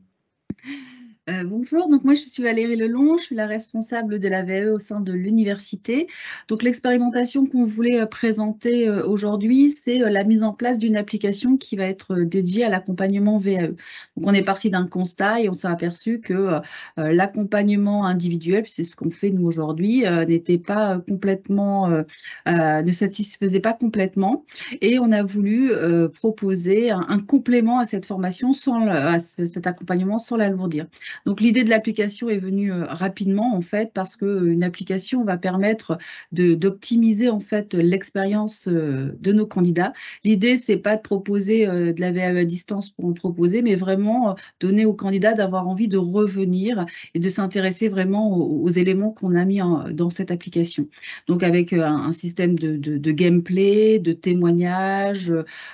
Bonjour, donc moi je suis Valérie Lelon, je suis la responsable de la VAE au sein de l'université. Donc l'expérimentation qu'on voulait présenter aujourd'hui, c'est la mise en place d'une application qui va être dédiée à l'accompagnement VAE. Donc on est parti d'un constat et on s'est aperçu que l'accompagnement individuel, c'est ce qu'on fait nous aujourd'hui, n'était pas complètement, ne satisfaisait pas complètement. Et on a voulu proposer un complément à cette formation, à cet accompagnement sans l'alourdir. Donc l'idée de l'application est venue rapidement en fait parce qu'une application va permettre d'optimiser en fait l'expérience de nos candidats. L'idée c'est pas de proposer de la VAE à distance pour en proposer, mais vraiment donner aux candidats d'avoir envie de revenir et de s'intéresser vraiment aux éléments qu'on a mis dans cette application. Donc avec un système de gameplay, de témoignages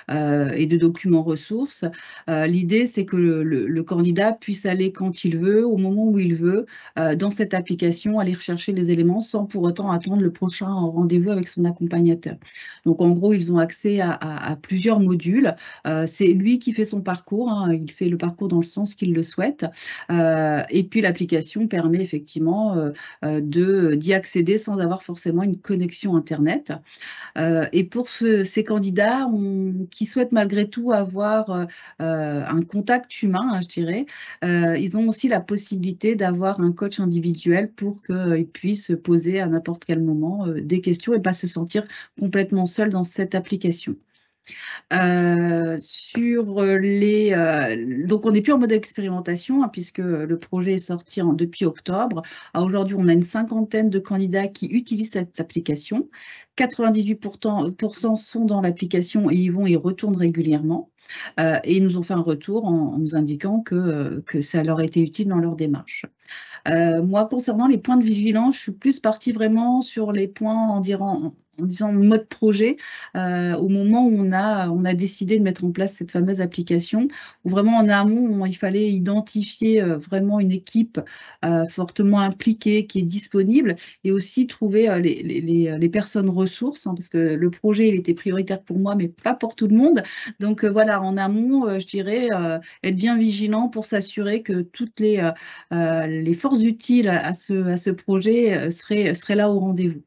et de documents ressources. L'idée c'est que le candidat puisse aller quand il veut, au moment où il veut, dans cette application, aller rechercher les éléments sans pour autant attendre le prochain rendez-vous avec son accompagnateur. Donc en gros, ils ont accès à plusieurs modules. C'est lui qui fait son parcours, hein, il fait le parcours dans le sens qu'il le souhaite. Et puis l'application permet effectivement d'y accéder sans avoir forcément une connexion Internet. Et pour ces candidats qui souhaitent malgré tout avoir un contact humain, hein, je dirais, ils ont aussi la possibilité d'avoir un coach individuel pour qu'ils puissent poser à n'importe quel moment des questions et pas se sentir complètement seul dans cette application. Donc on n'est plus en mode expérimentation hein, puisque le projet est sorti depuis octobre. Aujourd'hui, on a une 50aine de candidats qui utilisent cette application. 98% sont dans l'application et ils retournent régulièrement. Et ils nous ont fait un retour en nous indiquant que ça leur a été utile dans leur démarche. Moi, concernant les points de vigilance, je suis plus partie vraiment sur les points en disant mode projet, au moment où on a décidé de mettre en place cette fameuse application, où vraiment en amont, il fallait identifier vraiment une équipe fortement impliquée, qui est disponible, et aussi trouver les personnes ressources, hein, parce que le projet, il était prioritaire pour moi, mais pas pour tout le monde. Donc voilà, en amont, je dirais, être bien vigilant pour s'assurer que toutes les forces utiles à ce projet seraient là au rendez-vous.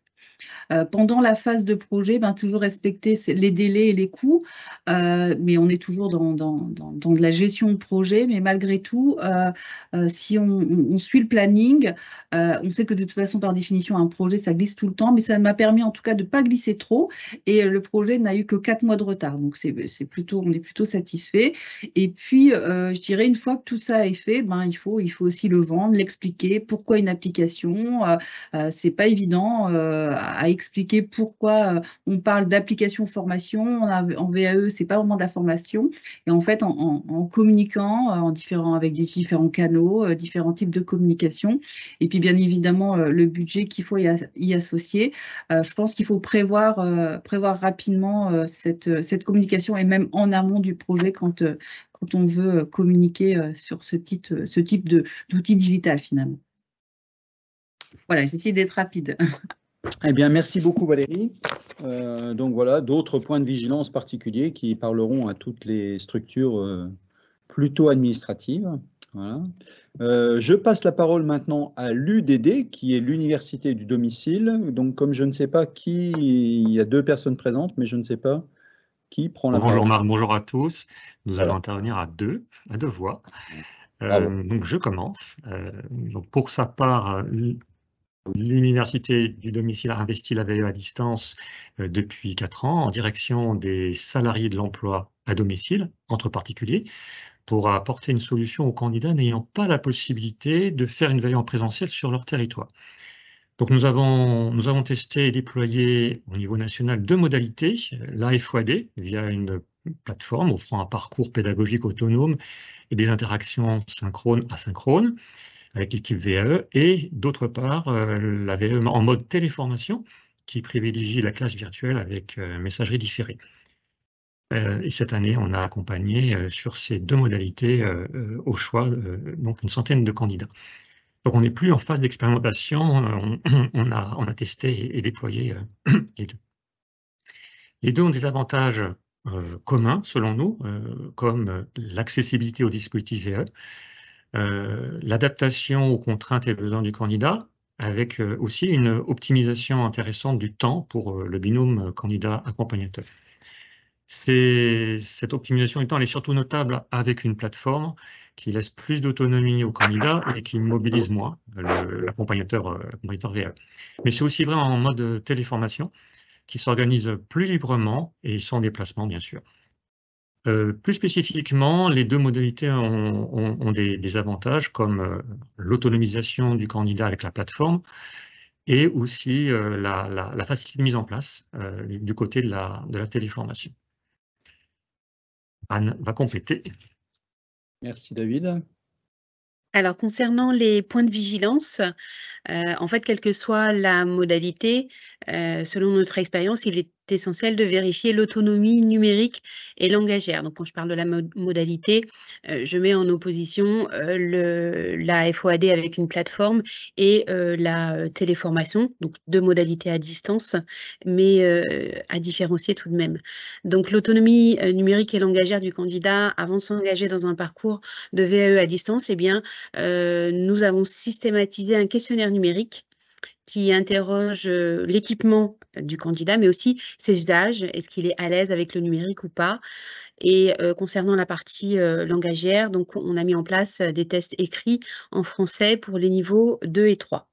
Pendant la phase de projet, toujours respecter les délais et les coûts, mais on est toujours dans de la gestion de projet, mais malgré tout, si on suit le planning, on sait que de toute façon, par définition, un projet, ça glisse tout le temps, mais ça m'a permis en tout cas de ne pas glisser trop, et le projet n'a eu que 4 mois de retard, donc on est plutôt satisfait. Et puis, je dirais, une fois que tout ça est fait, il faut aussi le vendre, l'expliquer, pourquoi une application, c'est pas évident à expliquer pourquoi on parle d'application formation. En VAE, c'est pas vraiment de la formation. Et en fait, en communiquant avec des différents canaux, différents types de communication, et puis bien évidemment le budget qu'il faut y associer, je pense qu'il faut prévoir rapidement cette communication et même en amont du projet quand on veut communiquer sur ce type d'outil digital finalement. Voilà, j'essaie d'être rapide. Eh bien, merci beaucoup Valérie. Donc voilà, d'autres points de vigilance particuliers qui parleront à toutes les structures plutôt administratives. Voilà. Je passe la parole maintenant à l'UDD, qui est l'université du domicile. Donc comme je ne sais pas il y a 2 personnes présentes, mais je ne sais pas qui prend la Bonjour parole? Marc, bonjour à tous. Nous Voilà. allons intervenir à deux voix. Bravo. Donc je commence. Donc pour sa part, l'Université du domicile a investi la VE à distance depuis 4 ans en direction des salariés de l'emploi à domicile, entre particuliers, pour apporter une solution aux candidats n'ayant pas la possibilité de faire une VE en présentiel sur leur territoire. Donc nous avons testé et déployé au niveau national 2 modalités, la FOAD via une plateforme offrant un parcours pédagogique autonome et des interactions synchrones, asynchrones avec l'équipe VAE, et d'autre part la VAE en mode téléformation qui privilégie la classe virtuelle avec messagerie différée. Et cette année, on a accompagné sur ces 2 modalités au choix donc une centaine de candidats. Donc on n'est plus en phase d'expérimentation, on a testé et déployé les 2. Les 2 ont des avantages communs selon nous, comme l'accessibilité au dispositif VE, l'adaptation aux contraintes et besoins du candidat, avec aussi une optimisation intéressante du temps pour le binôme candidat-accompagnateur. Cette optimisation du temps, elle est surtout notable avec une plateforme qui laisse plus d'autonomie au candidat et qui mobilise moins l'accompagnateur VAE. Mais c'est aussi vrai en mode téléformation, qui s'organise plus librement et sans déplacement, bien sûr. Plus spécifiquement, les 2 modalités ont des avantages comme l'autonomisation du candidat avec la plateforme et aussi la facilité de mise en place du côté de la téléformation. Anne va compléter. Merci David. Alors concernant les points de vigilance, en fait, quelle que soit la modalité, selon notre expérience, il est essentiel de vérifier l'autonomie numérique et langagière. Donc quand je parle de la modalité, je mets en opposition la FOAD avec une plateforme et la téléformation, donc 2 modalités à distance, mais à différencier tout de même. Donc l'autonomie numérique et langagière du candidat avant de s'engager dans un parcours de VAE à distance, eh bien, nous avons systématisé un questionnaire numérique qui interroge l'équipement du candidat, mais aussi ses usages. Est-ce qu'il est à l'aise avec le numérique ou pas? Et concernant la partie langagière, donc on a mis en place des tests écrits en français pour les niveaux 2 et 3.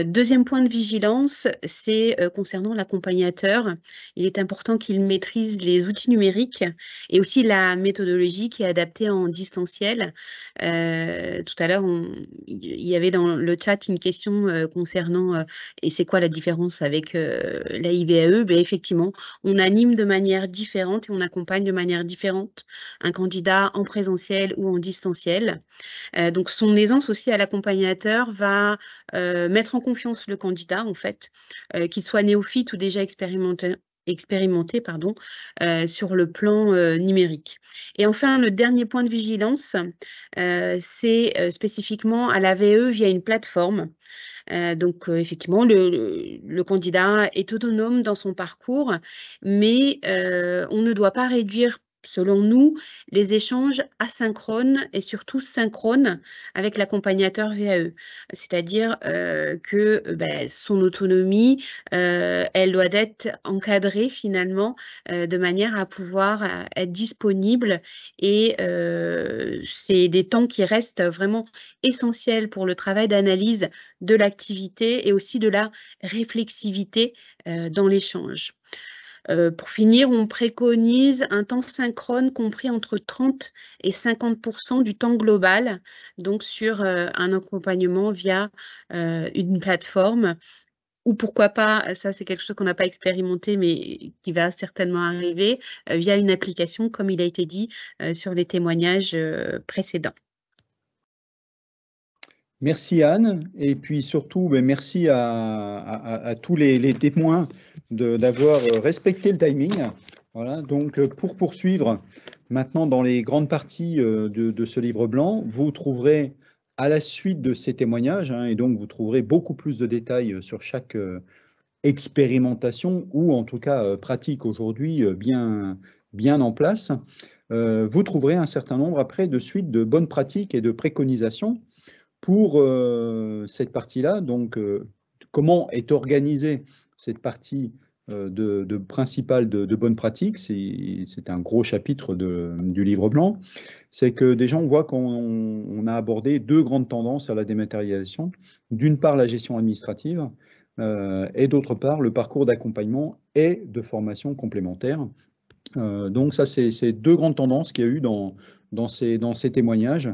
Deuxième point de vigilance, c'est concernant l'accompagnateur. Il est important qu'il maîtrise les outils numériques et aussi la méthodologie qui est adaptée en distanciel. Tout à l'heure, il y avait dans le chat une question concernant et c'est quoi la différence avec la IVAE? Ben, effectivement, on anime de manière différente et on accompagne de manière différente un candidat en présentiel ou en distanciel. Donc son aisance aussi à l'accompagnateur va mettre en confiance le candidat, en fait, qu'il soit néophyte ou déjà expérimenté sur le plan numérique. Et enfin, le dernier point de vigilance, c'est spécifiquement à la VE via une plateforme. Donc effectivement, le candidat est autonome dans son parcours, mais on ne doit pas réduire, selon nous, les échanges asynchrones et surtout synchrones avec l'accompagnateur VAE. C'est-à-dire que son autonomie, elle doit être encadrée finalement de manière à pouvoir être disponible et c'est des temps qui restent vraiment essentiels pour le travail d'analyse de l'activité et aussi de la réflexivité dans l'échange. Pour finir, on préconise un temps synchrone compris entre 30 et 50% du temps global, donc sur un accompagnement via une plateforme ou pourquoi pas, ça c'est quelque chose qu'on n'a pas expérimenté mais qui va certainement arriver, via une application comme il a été dit sur les témoignages précédents. Merci Anne, et puis surtout merci à tous les témoins d'avoir respecté le timing. Voilà, donc pour poursuivre maintenant dans les grandes parties de ce livre blanc, vous trouverez à la suite de ces témoignages, et donc vous trouverez beaucoup plus de détails sur chaque expérimentation ou en tout cas pratique aujourd'hui bien en place. Vous trouverez un certain nombre après de suite de bonnes pratiques et de préconisations pour cette partie-là. Donc, comment est organisée cette partie principales de bonnes pratiques, c'est un gros chapitre du livre blanc, c'est que déjà on voit qu'on a abordé deux grandes tendances à la dématérialisation. D'une part, la gestion administrative, et d'autre part, le parcours d'accompagnement et de formation complémentaire. Donc ça, c'est deux grandes tendances qu'il y a eu dans ces témoignages,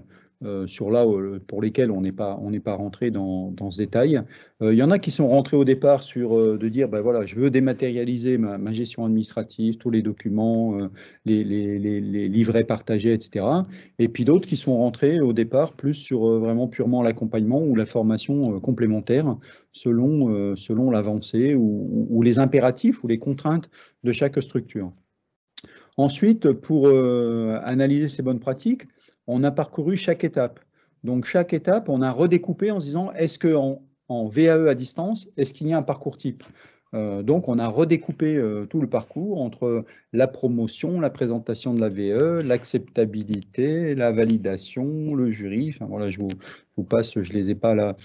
pour lesquels on n'est pas rentré dans ce détail. Il y en a qui sont rentrés au départ sur de dire, ben voilà, je veux dématérialiser ma gestion administrative, tous les documents, les livrets partagés, etc. Et puis d'autres qui sont rentrés au départ plus sur vraiment purement l'accompagnement ou la formation complémentaire selon l'avancée ou les impératifs ou les contraintes de chaque structure. Ensuite, pour analyser ces bonnes pratiques, on a parcouru chaque étape. Donc, chaque étape, on a redécoupé en se disant, est-ce qu'en VAE à distance, est-ce qu'il y a un parcours type? Donc, on a redécoupé tout le parcours entre la promotion, la présentation de la VAE, l'acceptabilité, la validation, le jury. Enfin, voilà, je vous passe, je ne les ai pas là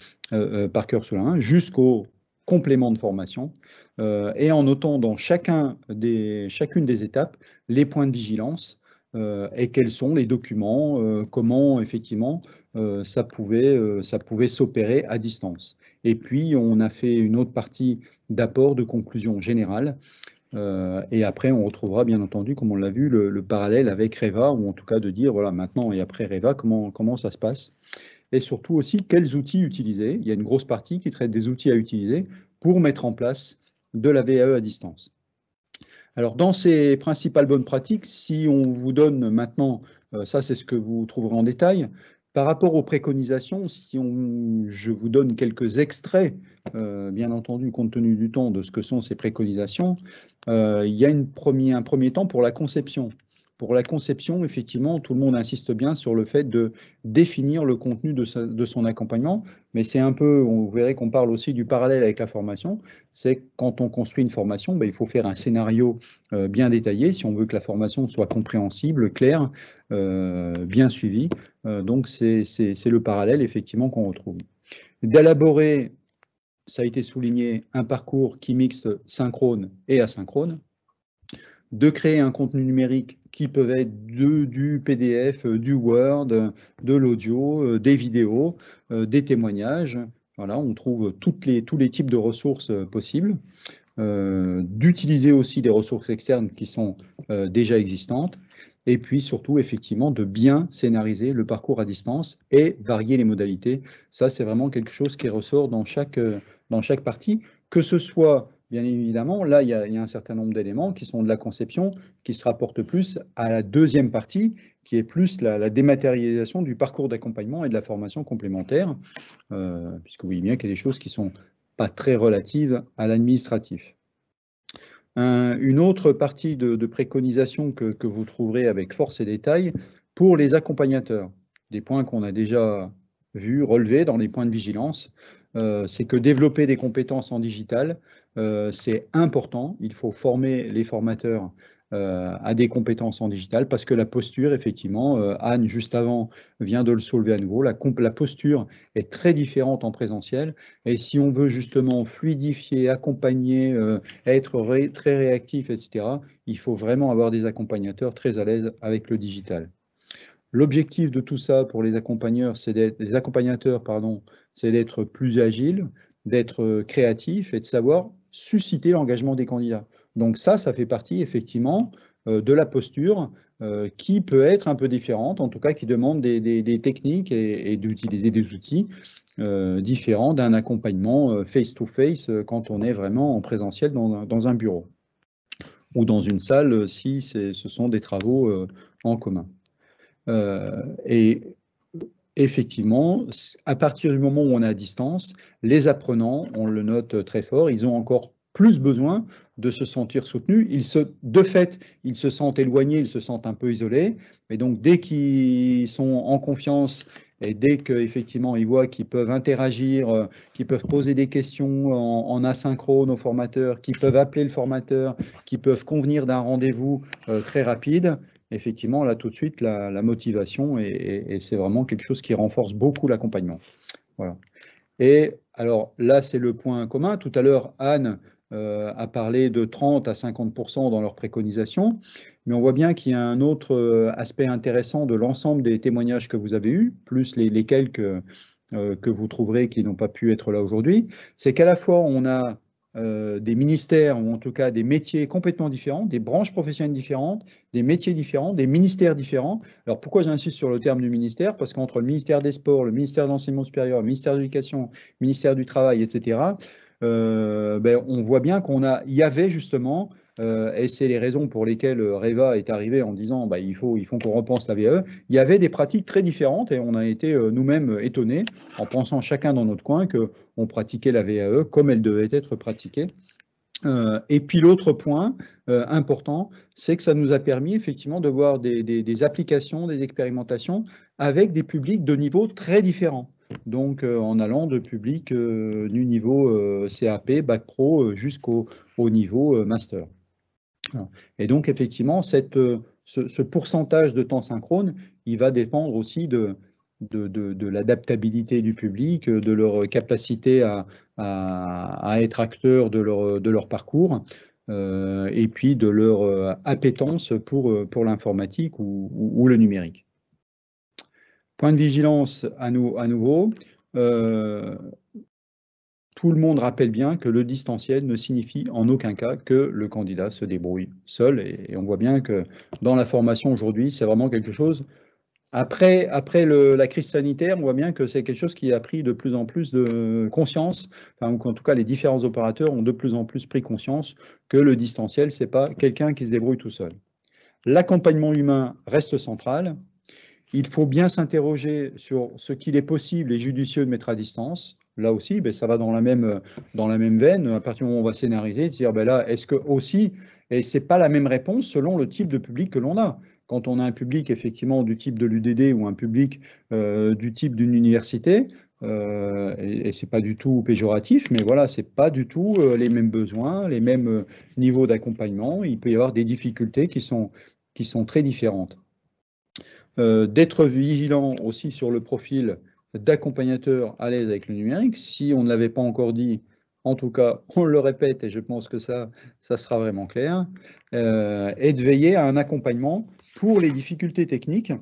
par cœur sous la main, jusqu'au complément de formation, et en notant dans chacune des étapes les points de vigilance et quels sont les documents, comment effectivement ça pouvait s'opérer à distance. Et puis on a fait une autre partie d'apport de conclusion générale, et après on retrouvera bien entendu, comme on l'a vu, le parallèle avec REVA, ou en tout cas de dire voilà, maintenant et après REVA, comment ça se passe. Et surtout aussi, quels outils utiliser. Il y a une grosse partie qui traite des outils à utiliser pour mettre en place de la VAE à distance. Alors, dans ces principales bonnes pratiques, si on vous donne maintenant, ça c'est ce que vous trouverez en détail, par rapport aux préconisations, je vous donne quelques extraits, bien entendu, compte tenu du temps, de ce que sont ces préconisations, il y a un premier temps pour la conception. Pour la conception, effectivement, tout le monde insiste bien sur le fait de définir le contenu de son accompagnement, mais c'est un peu, vous verrez qu'on parle aussi du parallèle avec la formation, c'est quand on construit une formation, ben, il faut faire un scénario bien détaillé si on veut que la formation soit compréhensible, claire, bien suivie. Donc c'est le parallèle, effectivement, qu'on retrouve. D'élaborer, ça a été souligné, un parcours qui mixe synchrone et asynchrone, de créer un contenu numérique qui peut être du PDF, du Word, de l'audio, des vidéos, des témoignages. Voilà, on trouve tous les types de ressources possibles. D'utiliser aussi des ressources externes qui sont déjà existantes. Et puis surtout, effectivement, de bien scénariser le parcours à distance et varier les modalités. Ça, c'est vraiment quelque chose qui ressort dans chaque partie, que ce soit... Bien évidemment, là, il y a un certain nombre d'éléments qui sont de la conception, qui se rapportent plus à la deuxième partie, qui est plus la dématérialisation du parcours d'accompagnement et de la formation complémentaire, puisque vous voyez bien qu'il y a des choses qui ne sont pas très relatives à l'administratif. Une autre partie de préconisation que vous trouverez avec force et détail pour les accompagnateurs, des points qu'on a déjà vus, relevés dans les points de vigilance, c'est que développer des compétences en digital, c'est important. Il faut former les formateurs à des compétences en digital parce que la posture, effectivement, Anne, juste avant, vient de le soulever à nouveau, la posture est très différente en présentiel et si on veut justement fluidifier, accompagner, être très réactif, etc., il faut vraiment avoir des accompagnateurs très à l'aise avec le digital. L'objectif de tout ça pour les accompagnateurs, c'est d'être plus agile, d'être créatif et de savoir susciter l'engagement des candidats. Donc ça fait partie effectivement de la posture qui peut être un peu différente, en tout cas qui demande des techniques et d'utiliser des outils différents d'un accompagnement face-to-face quand on est vraiment en présentiel dans un bureau ou dans une salle si ce sont des travaux en commun. Et effectivement, à partir du moment où on est à distance, les apprenants, on le note très fort, ils ont encore plus besoin de se sentir soutenus. De fait, ils se sentent éloignés, ils se sentent un peu isolés. Mais donc, dès qu'ils sont en confiance et dès qu'effectivement ils voient qu'ils peuvent interagir, qu'ils peuvent poser des questions en asynchrone aux formateurs, qu'ils peuvent appeler le formateur, qu'ils peuvent convenir d'un rendez-vous très rapide, effectivement, là, tout de suite, la motivation, et c'est vraiment quelque chose qui renforce beaucoup l'accompagnement. Voilà. Et alors, là, c'est le point commun. Tout à l'heure, Anne a parlé de 30 à 50% dans leurs préconisations. Mais on voit bien qu'il y a un autre aspect intéressant de l'ensemble des témoignages que vous avez eus, plus les quelques que vous trouverez qui n'ont pas pu être là aujourd'hui, c'est qu'à la fois on a des ministères, ou en tout cas des métiers complètement différents, des branches professionnelles différentes, des métiers différents, des ministères différents. Alors pourquoi j'insiste sur le terme du ministère? Parce qu'entre le ministère des Sports, le ministère de l'Enseignement supérieur, le ministère de l'Éducation, le ministère du Travail, etc., on voit bien il y avait justement, et c'est les raisons pour lesquelles REVA est arrivé en disant il faut qu'on repense la VAE, il y avait des pratiques très différentes et on a été nous-mêmes étonnés en pensant chacun dans notre coin qu'on pratiquait la VAE comme elle devait être pratiquée. Et puis l'autre point important, c'est que ça nous a permis effectivement de voir des applications, des expérimentations avec des publics de niveaux très différents. Donc en allant de public du niveau CAP, Bac Pro jusqu'au niveau Master. Et donc effectivement, ce pourcentage de temps synchrone, il va dépendre aussi de l'adaptabilité du public, de leur capacité à être acteurs de leur parcours, et puis de leur appétence pour l'informatique ou le numérique. Point de vigilance à nouveau, tout le monde rappelle bien que le distanciel ne signifie en aucun cas que le candidat se débrouille seul, et on voit bien que dans la formation aujourd'hui, c'est vraiment quelque chose. Après la crise sanitaire, on voit bien que c'est quelque chose qui a pris de plus en plus de conscience, enfin, ou en tout cas les différents opérateurs ont de plus en plus pris conscience que le distanciel, c'est pas quelqu'un qui se débrouille tout seul. L'accompagnement humain reste central. Il faut bien s'interroger sur ce qu'il est possible et judicieux de mettre à distance. Là aussi, ça va dans la même veine. À partir du moment où on va scénariser, de dire là, est-ce que aussi, et c'est pas la même réponse selon le type de public que l'on a. Quand on a un public effectivement du type de l'UDD ou un public du type d'une université, et c'est pas du tout péjoratif, mais voilà, c'est pas du tout les mêmes besoins, les mêmes niveaux d'accompagnement. Il peut y avoir des difficultés qui sont très différentes. D'être vigilant aussi sur le profil d'accompagnateur à l'aise avec le numérique. Si on ne l'avait pas encore dit, en tout cas, on le répète et je pense que ça sera vraiment clair, et de veiller à un accompagnement pour les difficultés techniques,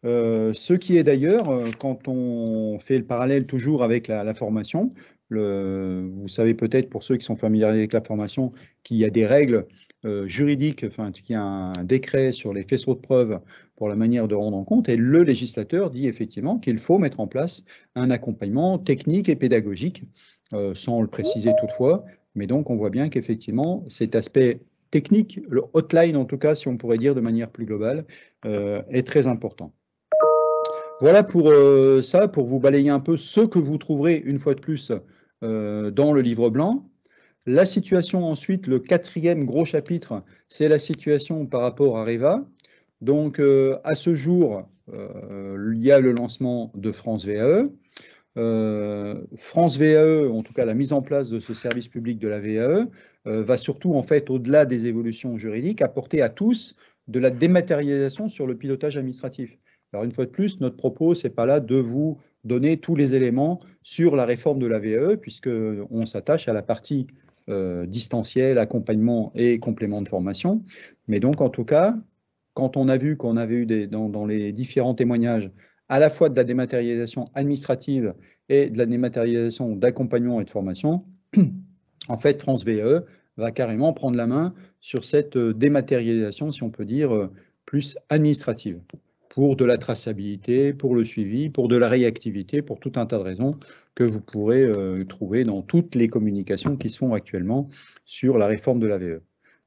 ce qui est d'ailleurs, quand on fait le parallèle toujours avec la formation, vous savez peut-être pour ceux qui sont familiarisés avec la formation qu'il y a des règles juridiques, enfin qu'il y a un décret sur les faisceaux de preuves pour la manière de rendre en compte, et le législateur dit effectivement qu'il faut mettre en place un accompagnement technique et pédagogique, sans le préciser toutefois, mais donc on voit bien qu'effectivement cet aspect technique, le hotline en tout cas, si on pourrait dire de manière plus globale, est très important. Voilà pour ça, pour vous balayer un peu ce que vous trouverez une fois de plus dans le livre blanc. La situation ensuite, le quatrième gros chapitre, c'est la situation par rapport à REVA. Donc à ce jour, il y a le lancement de France VAE. France VAE, en tout cas la mise en place de ce service public de la VAE, va surtout en fait au-delà des évolutions juridiques apporter à tous de la dématérialisation sur le pilotage administratif. Alors une fois de plus, notre propos, c'est pas là de vous donner tous les éléments sur la réforme de la VAE, puisqu'on s'attache à la partie distanciel, accompagnement et complément de formation. Mais donc en tout cas, quand on a vu qu'on avait eu dans les différents témoignages à la fois de la dématérialisation administrative et de la dématérialisation d'accompagnement et de formation, en fait, France VAE va carrément prendre la main sur cette dématérialisation, si on peut dire, plus administrative, pour de la traçabilité, pour le suivi, pour de la réactivité, pour tout un tas de raisons que vous pourrez trouver dans toutes les communications qui se font actuellement sur la réforme de la VAE.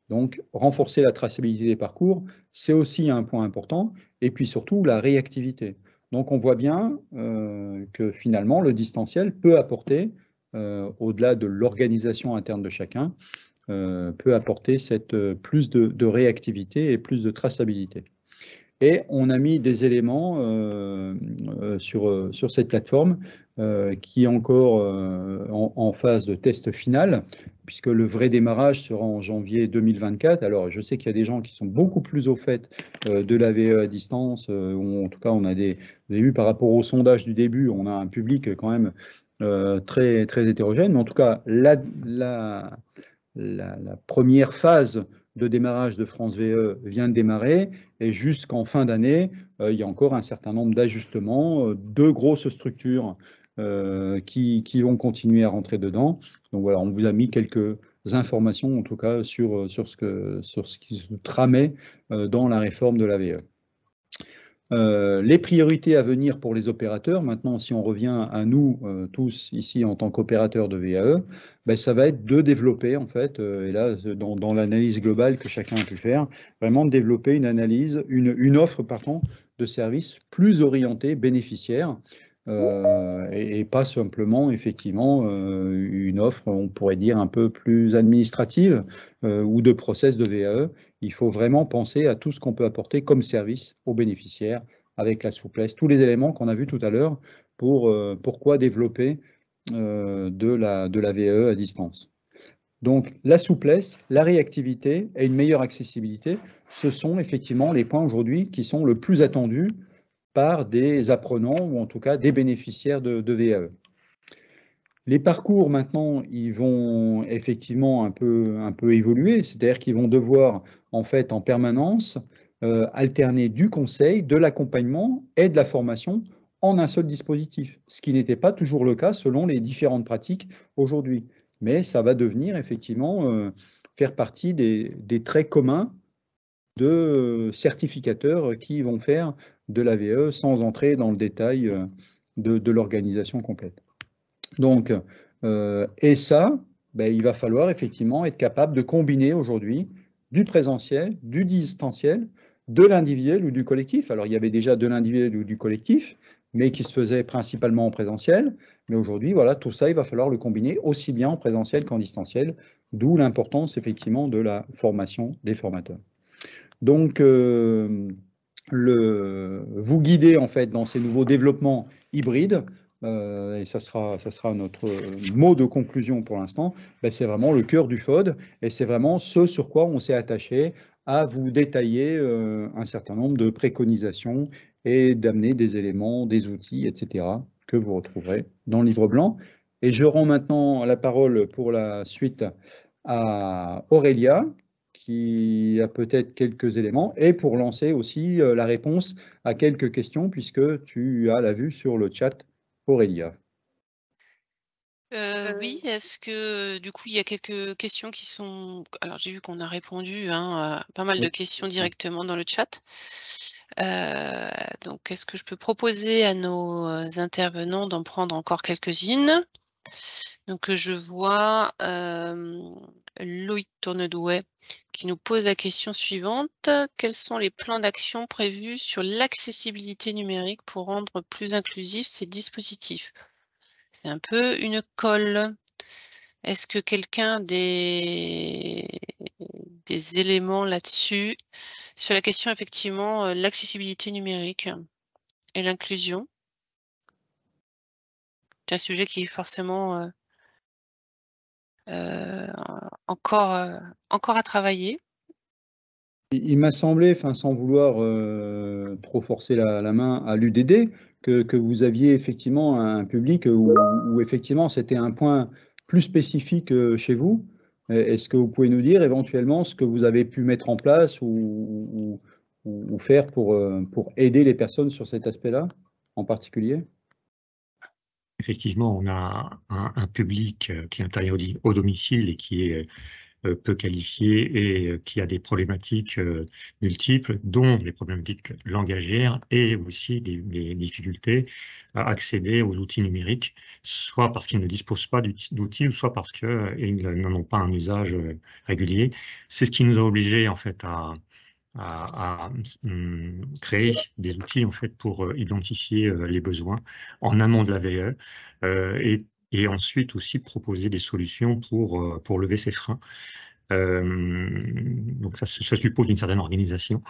Donc, renforcer la traçabilité des parcours, c'est aussi un point important, et puis surtout la réactivité. Donc, on voit bien que finalement, le distanciel peut apporter, au-delà de l'organisation interne de chacun, peut apporter plus de réactivité et plus de traçabilité. Et on a mis des éléments sur cette plateforme qui est encore en phase de test final, puisque le vrai démarrage sera en janvier 2024. Alors, je sais qu'il y a des gens qui sont beaucoup plus au fait de la VAE à distance, ou en tout cas, vous avez vu par rapport au sondage du début, on a un public quand même très, très hétérogène. Mais en tout cas, la première phase de démarrage de France VE vient de démarrer, et jusqu'en fin d'année, il y a encore un certain nombre d'ajustements, de grosses structures qui vont continuer à rentrer dedans. Donc voilà, on vous a mis quelques informations, en tout cas, sur ce qui se tramait dans la réforme de la VE. Les priorités à venir pour les opérateurs, maintenant, si on revient à nous tous ici en tant qu'opérateurs de VAE, ben, ça va être de développer, en fait, et là, dans l'analyse globale que chacun a pu faire, vraiment de développer une analyse, une offre, pardon, de services plus orientée bénéficiaire, et pas simplement, effectivement, une offre, on pourrait dire, un peu plus administrative ou de process de VAE. Il faut vraiment penser à tout ce qu'on peut apporter comme service aux bénéficiaires avec la souplesse, tous les éléments qu'on a vus tout à l'heure pour pourquoi développer de la VAE à distance. Donc la souplesse, la réactivité et une meilleure accessibilité, ce sont effectivement les points aujourd'hui qui sont le plus attendus par des apprenants ou en tout cas des bénéficiaires de VAE. Les parcours maintenant, ils vont effectivement un peu évoluer, c'est-à-dire qu'ils vont devoir en fait en permanence alterner du conseil, de l'accompagnement et de la formation en un seul dispositif, ce qui n'était pas toujours le cas selon les différentes pratiques aujourd'hui. Mais ça va devenir effectivement faire partie des traits communs de certificateurs qui vont faire de la VE sans entrer dans le détail de l'organisation complète. Donc, et ça, ben, il va falloir effectivement être capable de combiner aujourd'hui du présentiel, du distanciel, de l'individuel ou du collectif. Alors, il y avait déjà de l'individuel ou du collectif, mais qui se faisait principalement en présentiel. Mais aujourd'hui, voilà, tout ça, il va falloir le combiner aussi bien en présentiel qu'en distanciel, d'où l'importance effectivement de la formation des formateurs. Donc, vous guidez en fait dans ces nouveaux développements hybrides, et ça sera notre mot de conclusion pour l'instant, ben c'est vraiment le cœur du FOD, et c'est vraiment ce sur quoi on s'est attaché à vous détailler un certain nombre de préconisations et d'amener des éléments, des outils, etc., que vous retrouverez dans le livre blanc. Et je rends maintenant la parole pour la suite à Aurélia, qui a peut-être quelques éléments, et pour lancer aussi la réponse à quelques questions, puisque tu as la vue sur le chat, Aurélia. Oui, est-ce que du coup il y a quelques questions qui sont. Alors j'ai vu qu'on a répondu à pas mal de questions directement dans le chat. Donc est-ce que je peux proposer à nos intervenants d'en prendre encore quelques-unes? Donc je vois Loïc Tournedouet qui nous pose la question suivante. Quels sont les plans d'action prévus sur l'accessibilité numérique pour rendre plus inclusifs ces dispositifs? C'est un peu une colle. Est-ce que quelqu'un a des éléments là-dessus? Sur la question effectivement, l'accessibilité numérique et l'inclusion? C'est un sujet qui est forcément encore à travailler. Il m'a semblé, enfin, sans vouloir trop forcer la main à l'UDD, que vous aviez effectivement un public où effectivement c'était un point plus spécifique chez vous. Est-ce que vous pouvez nous dire éventuellement ce que vous avez pu mettre en place ou faire pour aider les personnes sur cet aspect-là en particulier? Effectivement, on a un public qui intervient au domicile et qui est peu qualifié et qui a des problématiques multiples, dont les problématiques langagières et aussi des difficultés à accéder aux outils numériques, soit parce qu'ils ne disposent pas d'outils, ou soit parce qu'ils n'en ont pas un usage régulier. C'est ce qui nous a obligés en fait à créer des outils en fait pour identifier les besoins en amont de la VE et ensuite aussi proposer des solutions pour lever ces freins. Donc ça suppose une certaine organisation.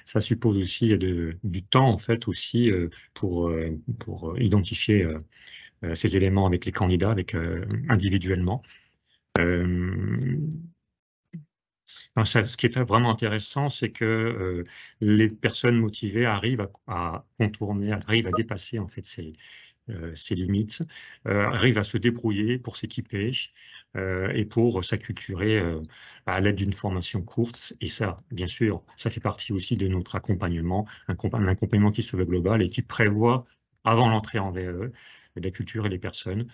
Ça suppose aussi du temps en fait aussi pour identifier ces éléments avec les candidats, individuellement. Ce qui est vraiment intéressant, c'est que les personnes motivées arrivent à contourner, arrivent à dépasser en fait ces limites, arrivent à se débrouiller pour s'équiper, et pour s'acculturer à l'aide d'une formation courte. Et ça, bien sûr, ça fait partie aussi de notre accompagnement, un accompagnement qui se veut global et qui prévoit, avant l'entrée en VAE, d'acculturer les personnes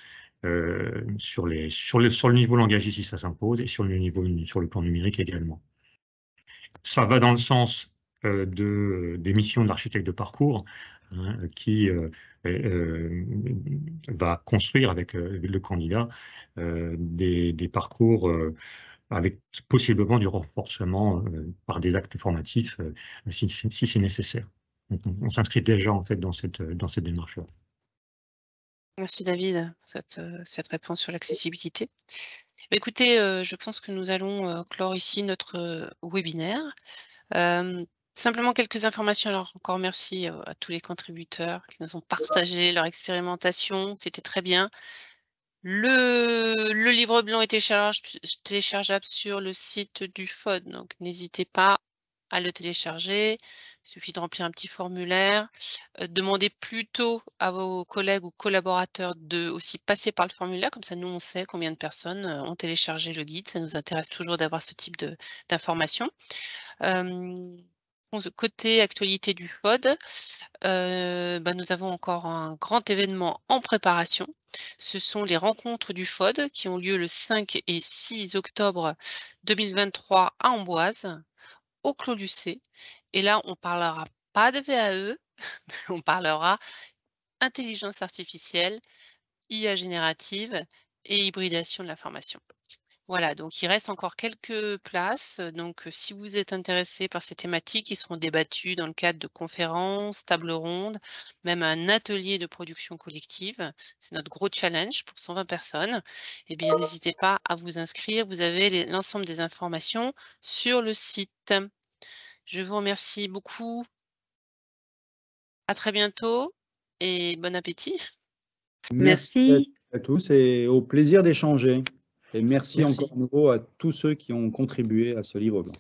sur le niveau langagier si ça s'impose et sur le plan numérique également. Ça va dans le sens des missions de l'architecte de parcours, hein, qui va construire avec le candidat des parcours avec possiblement du renforcement par des actes formatifs si c'est nécessaire. Donc, on s'inscrit déjà en fait dans cette démarche-là. Merci David, cette réponse sur l'accessibilité. Écoutez, je pense que nous allons clore ici notre webinaire. Simplement quelques informations. Alors encore merci à tous les contributeurs qui nous ont partagé leur expérimentation. C'était très bien. Le livre blanc est téléchargeable sur le site du FOD, donc n'hésitez pas à le télécharger. Il suffit de remplir un petit formulaire. Demandez plutôt à vos collègues ou collaborateurs de aussi passer par le formulaire, comme ça nous on sait combien de personnes ont téléchargé le guide. Ça nous intéresse toujours d'avoir ce type d'informations. Côté actualité du FOD, nous avons encore un grand événement en préparation. Ce sont les rencontres du FOD qui ont lieu le 5 et 6 octobre 2023 à Amboise, au Clos Lucé. Et là, on parlera pas de VAE, on parlera intelligence artificielle, IA générative et hybridation de la formation. Voilà, donc il reste encore quelques places. Donc, si vous êtes intéressé par ces thématiques, ils seront débattus dans le cadre de conférences, tables rondes, même un atelier de production collective. C'est notre gros challenge pour 120 personnes. Eh bien, n'hésitez pas à vous inscrire. Vous avez l'ensemble des informations sur le site. Je vous remercie beaucoup. À très bientôt et bon appétit. Merci. à tous et au plaisir d'échanger. Et merci Merci. encore à nouveau à tous ceux qui ont contribué à ce livre blanc.